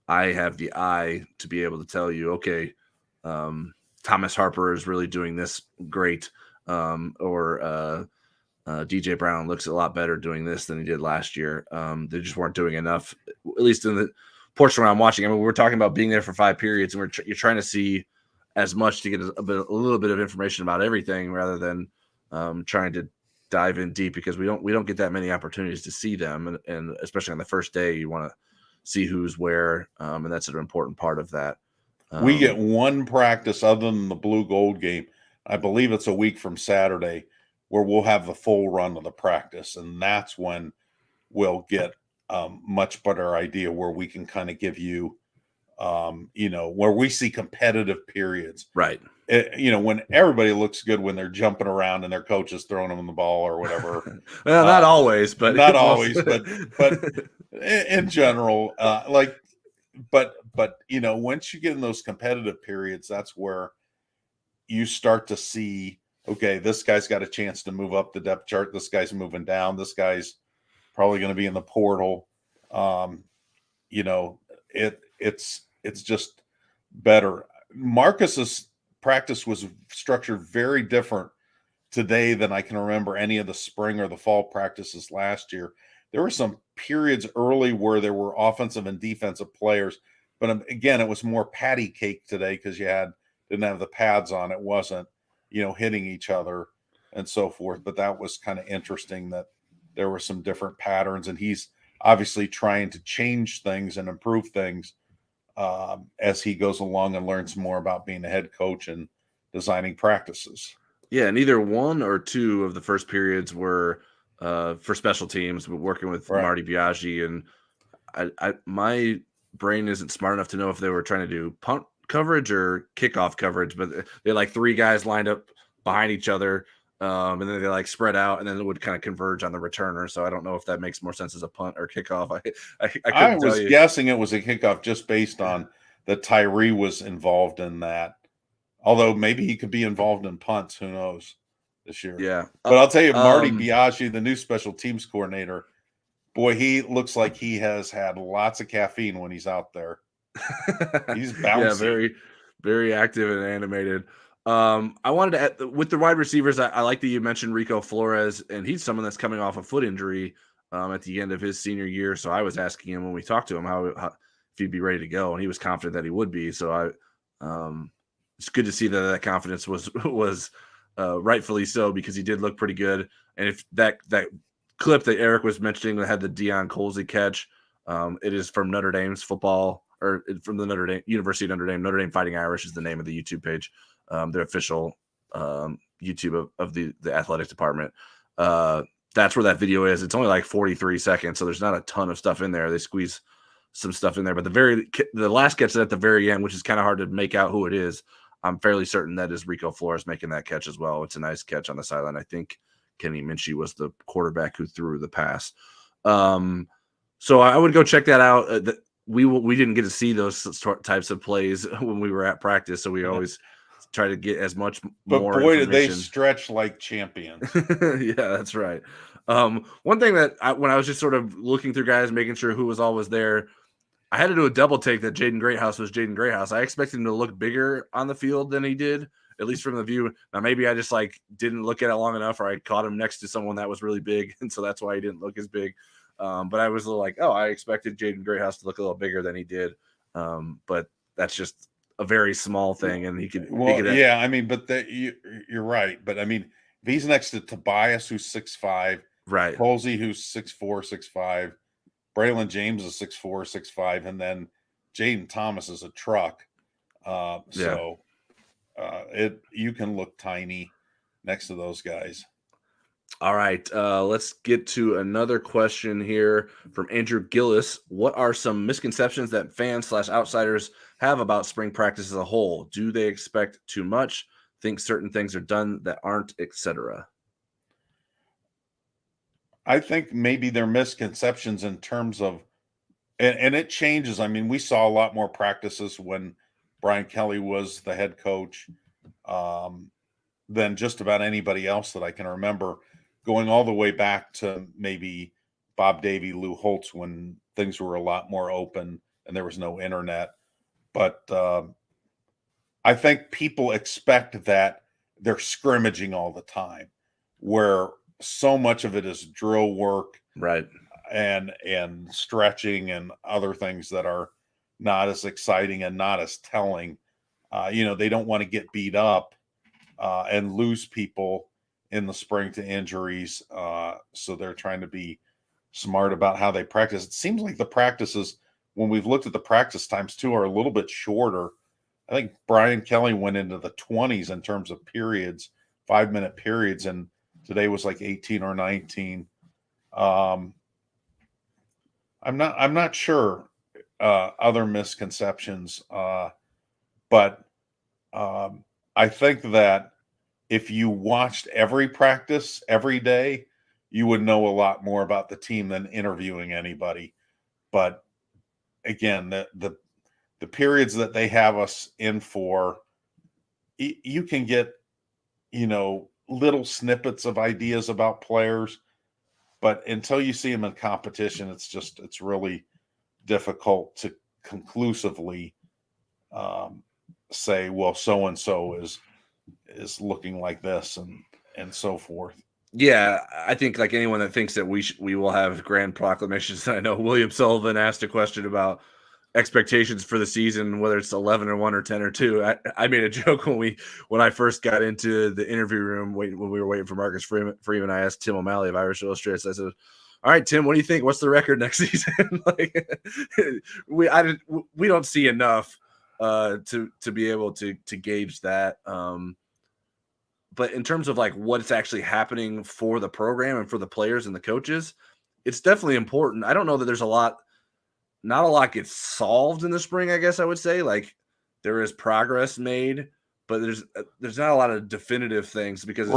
I have the eye to be able to tell you, okay, Thomas Harper is really doing this great, or DJ Brown looks a lot better doing this than he did last year. They just weren't doing enough, at least in the portion where I'm watching. I mean, we're talking about being there for 5 periods, and you're trying to see as much to get a little bit of information about everything rather than trying to dive in deep, because we don't get that many opportunities to see them, and especially on the first day, you want to see who's where, and that's an important part of that. We get one practice other than the blue gold game. I believe it's a week from Saturday where we'll have the full run of the practice, and that's when we'll get much better idea where we can kind of give you where we see competitive periods. Right. When everybody looks good when they're jumping around and their coach is throwing them the ball or whatever. Well, not always, but not always, but in general, but once you get in those competitive periods, that's where you start to see, okay, this guy's got a chance to move up the depth chart. This guy's moving down. This guy's probably going to be in the portal. It's just better. Marcus's practice was structured very different today than I can remember any of the spring or the fall practices last year. There were some periods early where there were offensive and defensive players, but again, it was more patty cake today because didn't have the pads on. It wasn't, hitting each other and so forth. But that was kind of interesting that there were some different patterns, and he's obviously trying to change things and improve things as he goes along and learns more about being a head coach and designing practices. Yeah, and either one or two of the first periods were for special teams, but working with Marty Biaggi, and my brain isn't smart enough to know if they were trying to do punt coverage or kickoff coverage, but they like three guys lined up behind each other, and then they like spread out, and then it would kind of converge on the returner. So I don't know if that makes more sense as a punt or kickoff. I was guessing it was a kickoff just based on that Tyree was involved in that. Although maybe he could be involved in punts, who knows this year. Yeah. But I'll tell you, Marty Biaggi, the new special teams coordinator, boy, he looks like he has had lots of caffeine when he's out there. He's bouncy. Yeah, very, very active and animated. I wanted to add, with the wide receivers, I like that you mentioned Rico Flores, and he's someone that's coming off a foot injury at the end of his senior year. So I was asking him when we talked to him how if he'd be ready to go, and he was confident that he would be. So it's good to see that confidence was rightfully so, because he did look pretty good. And if that clip that Eric was mentioning that had the Deion Colsey catch, it is from Notre Dame's football, or from the Notre Dame University of Notre Dame. Notre Dame Fighting Irish is the name of the YouTube page, their official YouTube of the athletics department. That's where that video is. It's only like 43 seconds, so there's not a ton of stuff in there. They squeeze some stuff in there, but the last catch at the very end, which is kind of hard to make out who it is, I'm fairly certain that is Rico Flores making that catch as well. It's a nice catch on the sideline. I think Kenny Minchie was the quarterback who threw the pass. So I would go check that out. We didn't get to see those types of plays when we were at practice, so we always try to get as much more. But boy, did they stretch like champions. Yeah, that's right. One thing that when I was just sort of looking through guys, making sure who was always there, I had to do a double take that Jaden Greathouse was Jaden Greathouse. I expected him to look bigger on the field than he did, at least from the view. Now, maybe I just didn't look at it long enough, or I caught him next to someone that was really big, and so that's why he didn't look as big. But I was a little I expected Jaden Greathouse to look a little bigger than he did. But that's just a very small thing, and he could. Yeah, I mean, but you're right. But I mean, if he's next to Tobias, who's 6'5", right? Colsey, who's 6'4", 6'5", Braylon James is 6'4", 6'5", and then Jaden Thomas is a truck. So you can look tiny next to those guys. All right, let's get to another question here from Andrew Gillis. What are some misconceptions that fans/outsiders have about spring practice as a whole? Do they expect too much, think certain things are done that aren't, etc.? I think maybe they're misconceptions in terms of, and it changes. I mean, we saw a lot more practices when Brian Kelly was the head coach than just about anybody else that I can remember, going all the way back to maybe Bob Davie, Lou Holtz, when things were a lot more open and there was no internet. But I think people expect that they're scrimmaging all the time, where so much of it is drill work, right, and stretching and other things that are not as exciting and not as telling. They don't want to get beat up and lose people in the spring to injuries, so they're trying to be smart about how they practice. It seems like the practices, when we've looked at the practice times too, are a little bit shorter. I think Brian Kelly went into the 20s in terms of periods, 5-minute periods, and today was like 18 or 19. I'm not sure. other misconceptions. But I think that if you watched every practice every day, you would know a lot more about the team than interviewing anybody. But again, the periods that they have us in for, you can get, little snippets of ideas about players, but until you see them in competition, it's really difficult to conclusively say, well, so and so is looking like this and so forth. Yeah, I think like anyone that thinks that we will have grand proclamations. I know William Sullivan asked a question about expectations for the season, whether it's 11-1 or 10-2. I made a joke when I first got into the interview room when we were waiting for Marcus Freeman. I asked Tim O'Malley of Irish Illustrated. I said, "All right, Tim, what do you think? What's the record next season?" Like, we don't see enough to be able to gauge that. But in terms of like what's actually happening for the program and for the players and the coaches, it's definitely important. I don't know that there's not a lot gets solved in the spring, I guess I would say. Like there is progress made, but there's not a lot of definitive things because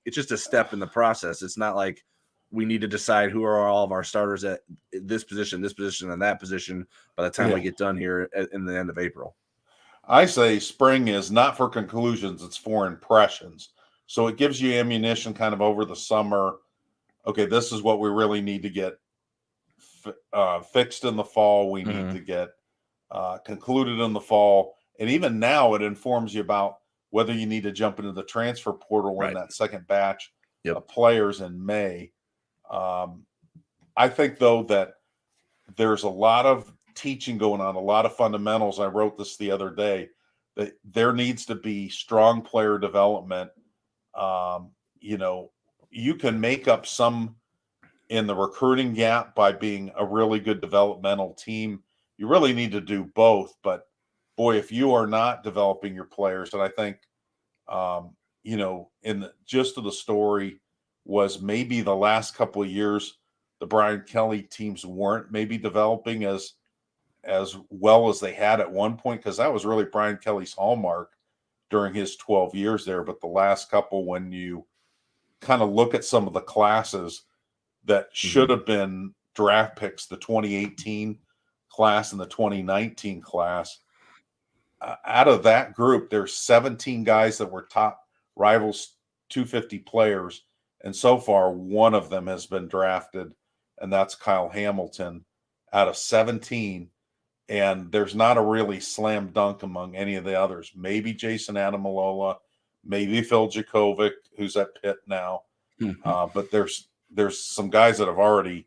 it's just a step in the process. It's not like we need to decide who are all of our starters at this position, and that position by the time we get done here in the end of April. I say spring is not for conclusions, it's for impressions. So it gives you ammunition kind of over the summer. Okay, this is what we really need to get fixed in the fall. We need to get concluded in the fall. And even now it informs you about whether you need to jump into the transfer portal in that second batch of players in May. I think, though, that there's a lot of teaching going on, a lot of fundamentals. I wrote this the other day, that there needs to be strong player development. You can make up some in the recruiting gap by being a really good developmental team. You really need to do both. But boy, if you are not developing your players, and I think, in the gist of the story was maybe the last couple of years, the Brian Kelly teams weren't maybe developing as well as they had at one point, because that was really Brian Kelly's hallmark during his 12 years there. But the last couple, when you kind of look at some of the classes that should have been draft picks, the 2018 class and the 2019 class, out of that group, there's 17 guys that were top Rivals 250 players. And so far, one of them has been drafted, and that's Kyle Hamilton out of 17. And there's not a really slam dunk among any of the others. Maybe Jason Adamalola, maybe Phil Jakovic, who's at Pitt now. But there's some guys that have already,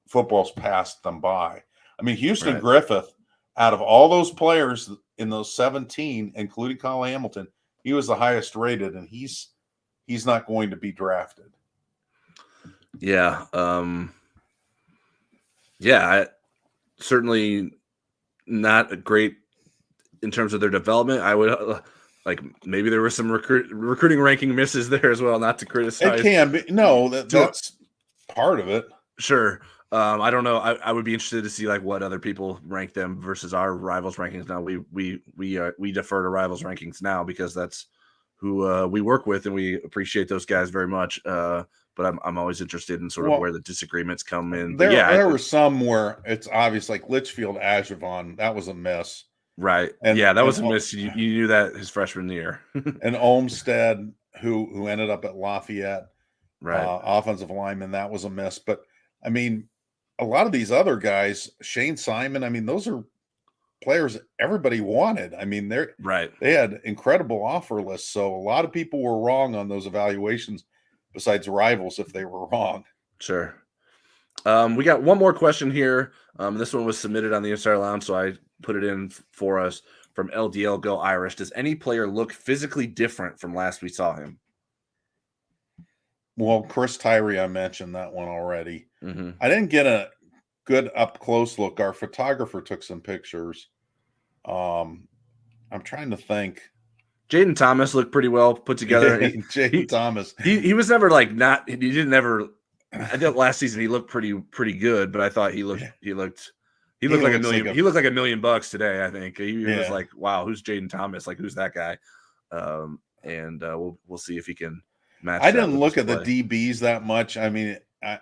football's passed them by. I mean, Houston Griffith, out of all those players in those 17, including Kyle Hamilton, he was the highest rated, and he's not going to be drafted. Yeah. Certainly not great in terms of their development. I would maybe there were some recruiting ranking misses there as well, not to criticize. It can be. No, that's part of it. Sure. I don't know. I would be interested to see like what other people rank them versus our Rivals rankings. Now we defer to Rivals rankings now because that's who we work with, and we appreciate those guys very much. But I'm always interested in sort of where the disagreements come in. There were some where it's obvious, like Litchfield Ajavon, that was a miss. Right. That was a miss. You knew that his freshman year. And Olmstead, who ended up at Lafayette, right, offensive lineman, that was a miss. But I mean, a lot of these other guys, Shane Simon, I mean, those are players everybody wanted. I mean, they had incredible offer lists. So a lot of people were wrong on those evaluations, besides Rivals, if they were wrong. Sure. We got one more question here. This one was submitted on the Insider Lounge, so I put it in for us from LDL Go Irish. Does any player look physically different from last we saw him? Well, Chris Tyree, I mentioned that one already. I didn't get a good up close look. Our photographer took some pictures. I'm trying to think. Jaden Thomas looked pretty well put together. Jaden Thomas. He was never like not. He didn't ever. I thought last season he looked pretty good, but I thought he looked He looked like a looks million. He looked like $1,000,000 today. I think he was like, "Wow, who's Jaden Thomas? Like, who's that guy?" And we'll see if he can match. I that didn't with look his at the play. DBs that much. I mean,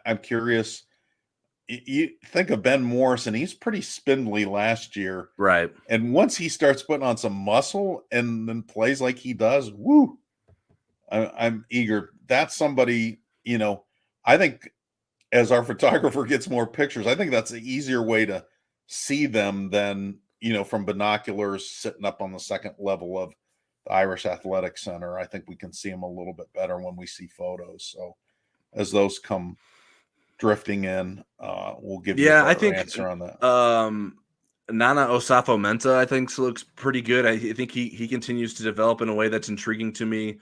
I'm curious. You think of Ben Morrison, he's pretty spindly last year. Right. And once he starts putting on some muscle and then plays like he does, woo, I'm eager. That's somebody, I think as our photographer gets more pictures, I think that's the easier way to see them than, from binoculars sitting up on the second level of the Irish Athletic Center. I think we can see them a little bit better when we see photos. So as those come drifting in, we'll give you a Yeah, I better think answer on that. Nana Osafo-Mensah, I think, looks pretty good. I think he continues to develop in a way that's intriguing to me.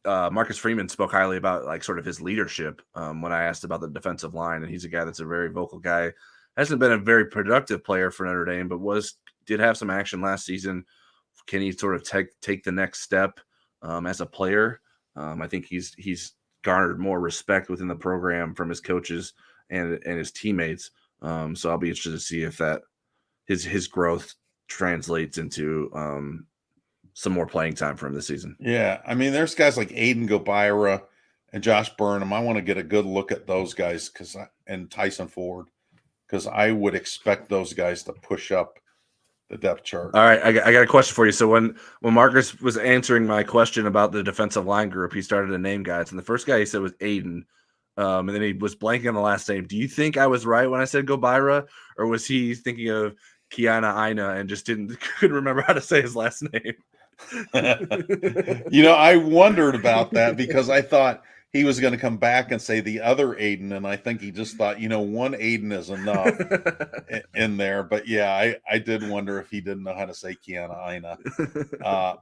Marcus Freeman spoke highly about like sort of his leadership when I asked about the defensive line, and he's a guy that's a very vocal guy. Hasn't been a very productive player for Notre Dame, but did have some action last season. Can he sort of take the next step as a player? I think he's garnered more respect within the program from his coaches and his teammates. So I'll be interested to see if that his growth translates into some more playing time for him this season. Yeah, I mean, there's guys like Aiden Gobira and Josh Burnham. I want to get a good look at those guys and Tyson Ford, because I would expect those guys to push up the depth chart. All right, I got a question for you. So when Marcus was answering my question about the defensive line group, he started to name guys, and the first guy he said was Aiden, and then he was blanking on the last name. Do you think I was right when I said Gobira, or was he thinking of Kiana Ina and just couldn't remember how to say his last name? I wondered about that because I thought he was going to come back and say the other Aiden, and I think he just thought, one Aiden is enough in there. But yeah, I did wonder if he didn't know how to say Kiana Ina.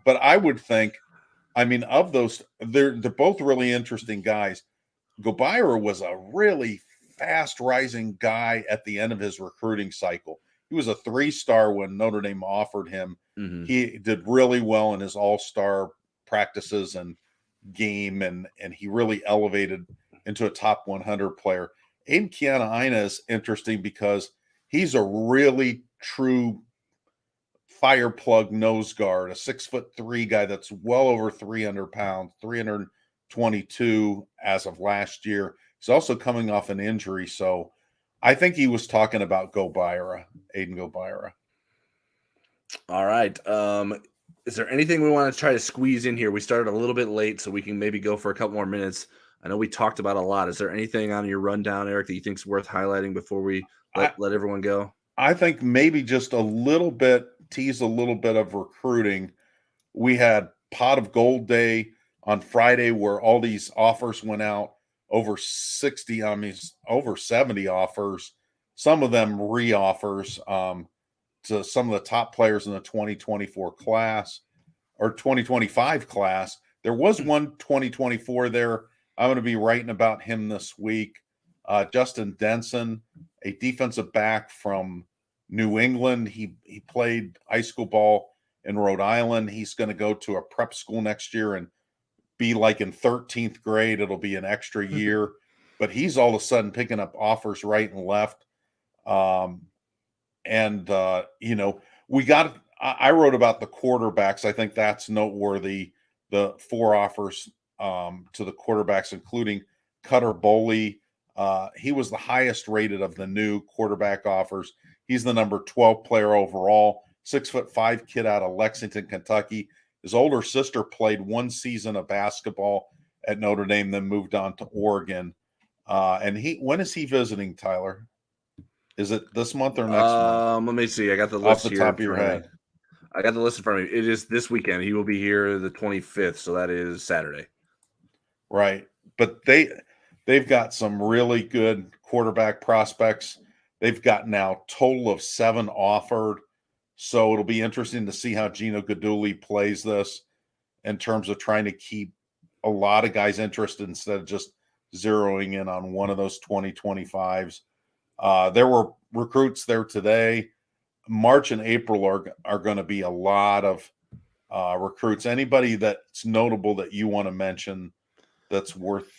But I would think, I mean, of those, they're both really interesting guys. Gobira was a really fast rising guy at the end of his recruiting cycle. He was a 3-star when Notre Dame offered him. Mm-hmm. He did really well in his all-star practices and game, and he really elevated into a top 100 player. Aiden Kiana Ina is interesting because he's a really true fire plug nose guard, a 6'3" guy that's well over 300 pounds, 322 as of last year. He's also coming off an injury, so I think he was talking about Aiden Gobira. All right. Is there anything we want to try to squeeze in here? We started a little bit late, so we can maybe go for a couple more minutes. I know we talked about a lot. Is there anything on your rundown, Eric, that you think is worth highlighting before we let everyone go? I think maybe just tease a little bit of recruiting. We had Pot of Gold Day on Friday where all these offers went out, over 60, over 70 offers, some of them re-offers to some of the top players in the 2024 class or 2025 class. There was one 2024 there. I'm going to be writing about him this week. Justin Denson, a defensive back from New England. He played high school ball in Rhode Island. He's going to go to a prep school next year and be like in 13th grade. It'll be an extra year, but he's all of a sudden picking up offers right and left. I wrote about the quarterbacks. I think that's noteworthy. The 4 offers to the quarterbacks, including Cutter Boley. He was the highest rated of the new quarterback offers. He's the number 12 player overall, 6'5" kid out of Lexington, Kentucky. His older sister played 1 season of basketball at Notre Dame, then moved on to Oregon. When is he visiting, Tyler? Is it this month or next month? Let me see. I got the list off the here top of your head. I got the list in front of me. It is this weekend. He will be here the 25th, so that is Saturday. Right. But they've got some really good quarterback prospects. They've got now total of 7 offered. So it'll be interesting to see how Gino Guidugli plays this in terms of trying to keep a lot of guys interested instead of just zeroing in on one of those 2025s. There were recruits there today. March and April are going to be a lot of recruits. Anybody that's notable that you want to mention that's worth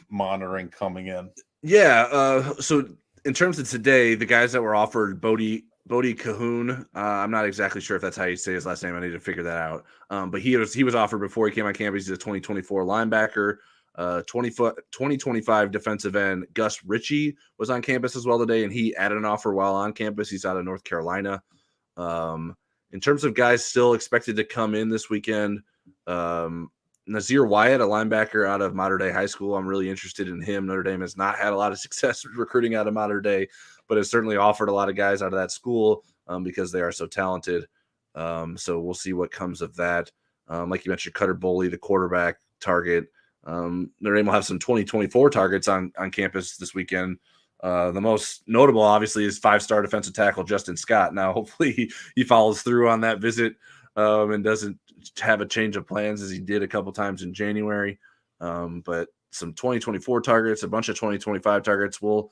monitoring coming in? Yeah. So in terms of today, the guys that were offered, Bodie Cahoon. I'm not exactly sure if that's how you say his last name. I need to figure that out. But he was offered before he came on campus. He's a 2024 linebacker. 2025 defensive end Gus Ritchie was on campus as well today, and he added an offer while on campus. He's out of North Carolina. In terms of guys still expected to come in this weekend, Nazir Wyatt, a linebacker out of Mater Dei High School. I'm really interested in him. Notre Dame has not had a lot of success recruiting out of Mater Dei, but has certainly offered a lot of guys out of that school because they are so talented. So we'll see what comes of that. Like you mentioned, Cutter Boley, the quarterback target. Notre Dame will have some 2024 targets on campus this weekend. The most notable, obviously, is 5-star defensive tackle Justin Scott. Now, hopefully, he follows through on that visit and doesn't have a change of plans as he did a couple times in January. But some 2024 targets, a bunch of 2025 targets. We'll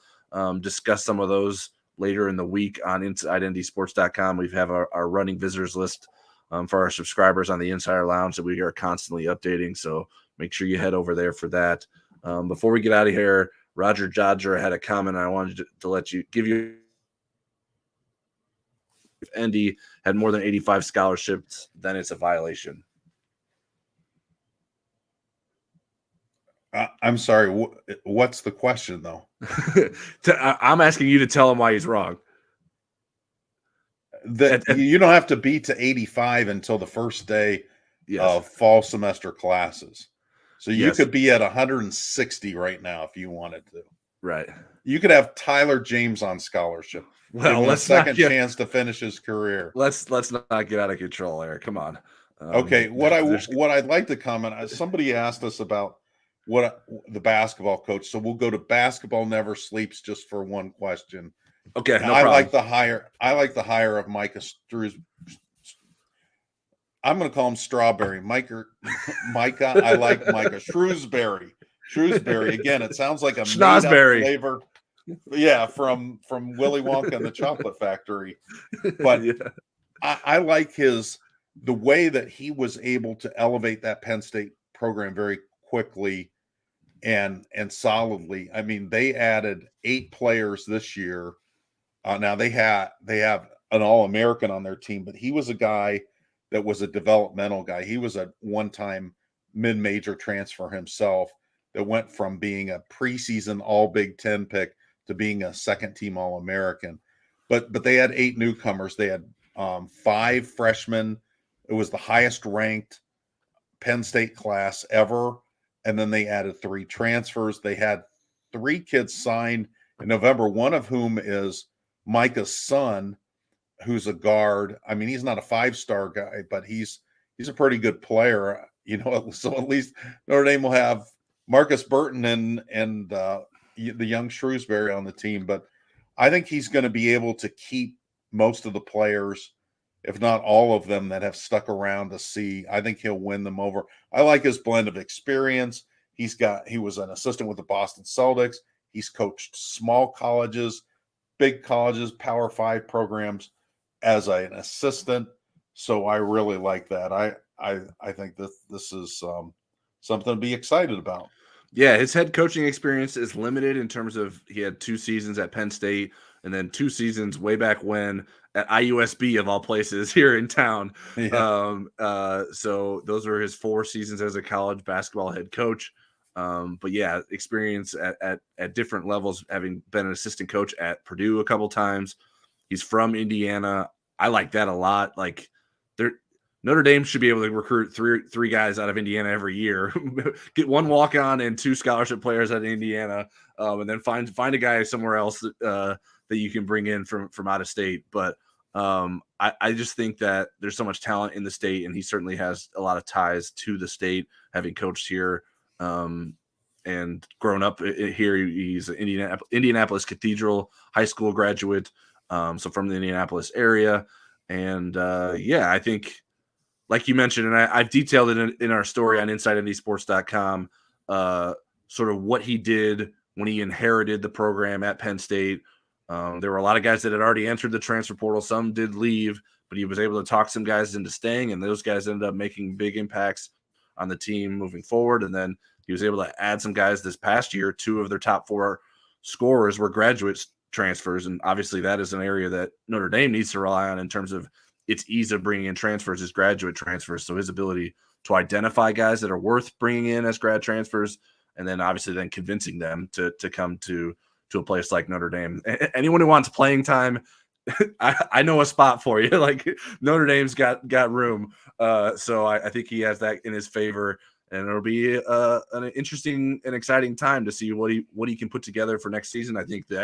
discuss some of those later in the week on InsideNDSports.com. We have our running visitors list for our subscribers on the Insider Lounge that we are constantly updating. So make sure you head over there for that. Before we get out of here, Roger Dodger had a comment I wanted to give you. If ND had more than 85 scholarships, then it's a violation. I'm sorry. What's the question, though? I'm asking you to tell him why he's wrong. You don't have to be to 85 until the first day of fall semester classes. So you could be at 160 right now if you wanted to. Right. You could have Tyler James on scholarship. Well, let's a second chance to finish his career. Let's not get out of control, Eric. Come on. Okay. What I'd like to comment. Somebody asked us about what the basketball coach. So we'll go to Basketball Never Sleeps just for one question. Okay. I like the hire of Micah Strews. I'm going to call him Strawberry. Micah. I like Micah Shrewsbury. Again, it sounds like a Schnozberry flavor. Yeah, from Willy Wonka and the Chocolate Factory. But yeah. I like the way that he was able to elevate that Penn State program very quickly and solidly. I mean, they added 8 players this year. Now they have an All-American on their team, but he was a guy that was a developmental guy. He was a one-time mid-major transfer himself that went from being a preseason All Big Ten pick to being a second-team All-American. But they had 8 newcomers. They had 5 freshmen. It was the highest-ranked Penn State class ever. And then they added 3 transfers. They had 3 kids signed in November, one of whom is Micah's son, who's a guard. I mean, he's not a 5-star guy, but he's a pretty good player, so at least Notre Dame will have Marcus Burton and the young Shrewsbury on the team. But I think he's going to be able to keep most of the players, if not all of them, that have stuck around to see. I think he'll win them over. I like his blend of experience. He was an assistant with the Boston Celtics. He's coached small colleges, big colleges, Power 5 programs as an assistant. So I really like that. I think that this is something to be excited about. Yeah, his head coaching experience is limited in terms of he had 2 seasons at Penn State and then 2 seasons way back when at IUSB of all places here in town. Yeah. So those were his 4 seasons as a college basketball head coach. But yeah, experience at different levels, having been an assistant coach at Purdue a couple times. He's from Indiana. I like that a lot. Like Notre Dame should be able to recruit three guys out of Indiana every year, get 1 walk-on and 2 scholarship players out of Indiana, and then find a guy somewhere else that you can bring in from out of state. But I just think that there's so much talent in the state, and he certainly has a lot of ties to the state, having coached here and grown up here. He's an Indianapolis Cathedral High School graduate, so from the Indianapolis area. And I think, like you mentioned, and I've detailed it in our story on InsideNDSports.com, sort of what he did when he inherited the program at Penn State. There were a lot of guys that had already entered the transfer portal. Some did leave, but he was able to talk some guys into staying, and those guys ended up making big impacts on the team moving forward. And then he was able to add some guys this past year. 2 of their top 4 scorers were graduate transfers. And obviously that is an area that Notre Dame needs to rely on in terms of its ease of bringing in transfers as graduate transfers. So his ability to identify guys that are worth bringing in as grad transfers, and then obviously then convincing them to come to a place like Notre Dame. Anyone who wants playing time, I know a spot for you. Like Notre Dame's got room. So I think he has that in his favor, and it'll be an interesting and exciting time to see what he can put together for next season. I think the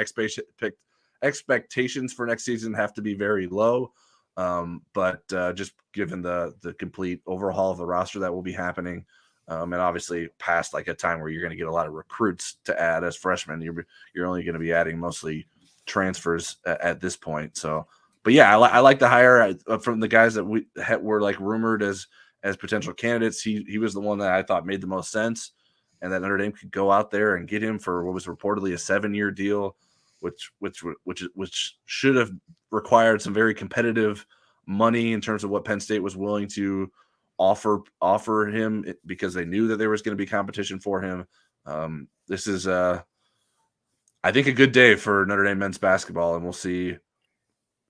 expectations for next season have to be very low. But just given the complete overhaul of the roster that will be happening, and obviously past like a time where you're going to get a lot of recruits to add as freshmen, you're only going to be adding mostly transfers at this point. So, but yeah, I like the hire from the guys that were like rumored as potential candidates. He was the one that I thought made the most sense, and that Notre Dame could go out there and get him for what was reportedly a 7-year deal, which should have required some very competitive money in terms of what Penn State was willing to offer him, because they knew that there was going to be competition for him. This is I think a good day for Notre Dame men's basketball, and we'll see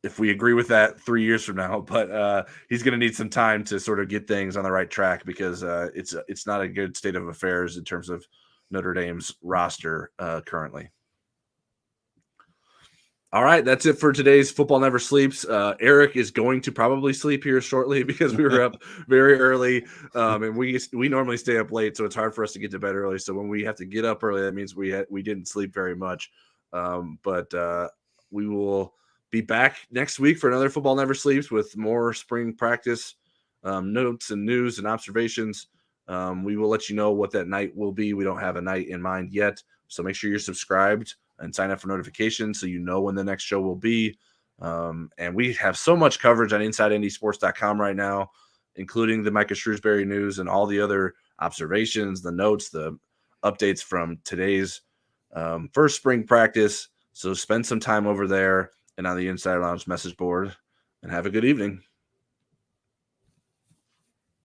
if we agree with that 3 years from now. But he's going to need some time to sort of get things on the right track, because it's not a good state of affairs in terms of Notre Dame's roster currently. All right, that's it for today's Football Never Sleeps. Eric is going to probably sleep here shortly because we were up very early, and we normally stay up late, so it's hard for us to get to bed early. So when we have to get up early, that means we didn't sleep very much. But we will be back next week for another Football Never Sleeps with more spring practice notes and news and observations. We will let you know what that night will be. We don't have a night in mind yet, so make sure you're subscribed and sign up for notifications so you know when the next show will be. And we have so much coverage on InsideNDSports.com right now, including the Micah Shrewsbury news and all the other observations, the notes, the updates from today's first spring practice. So spend some time over there and on the Insider Lounge message board, and have a good evening.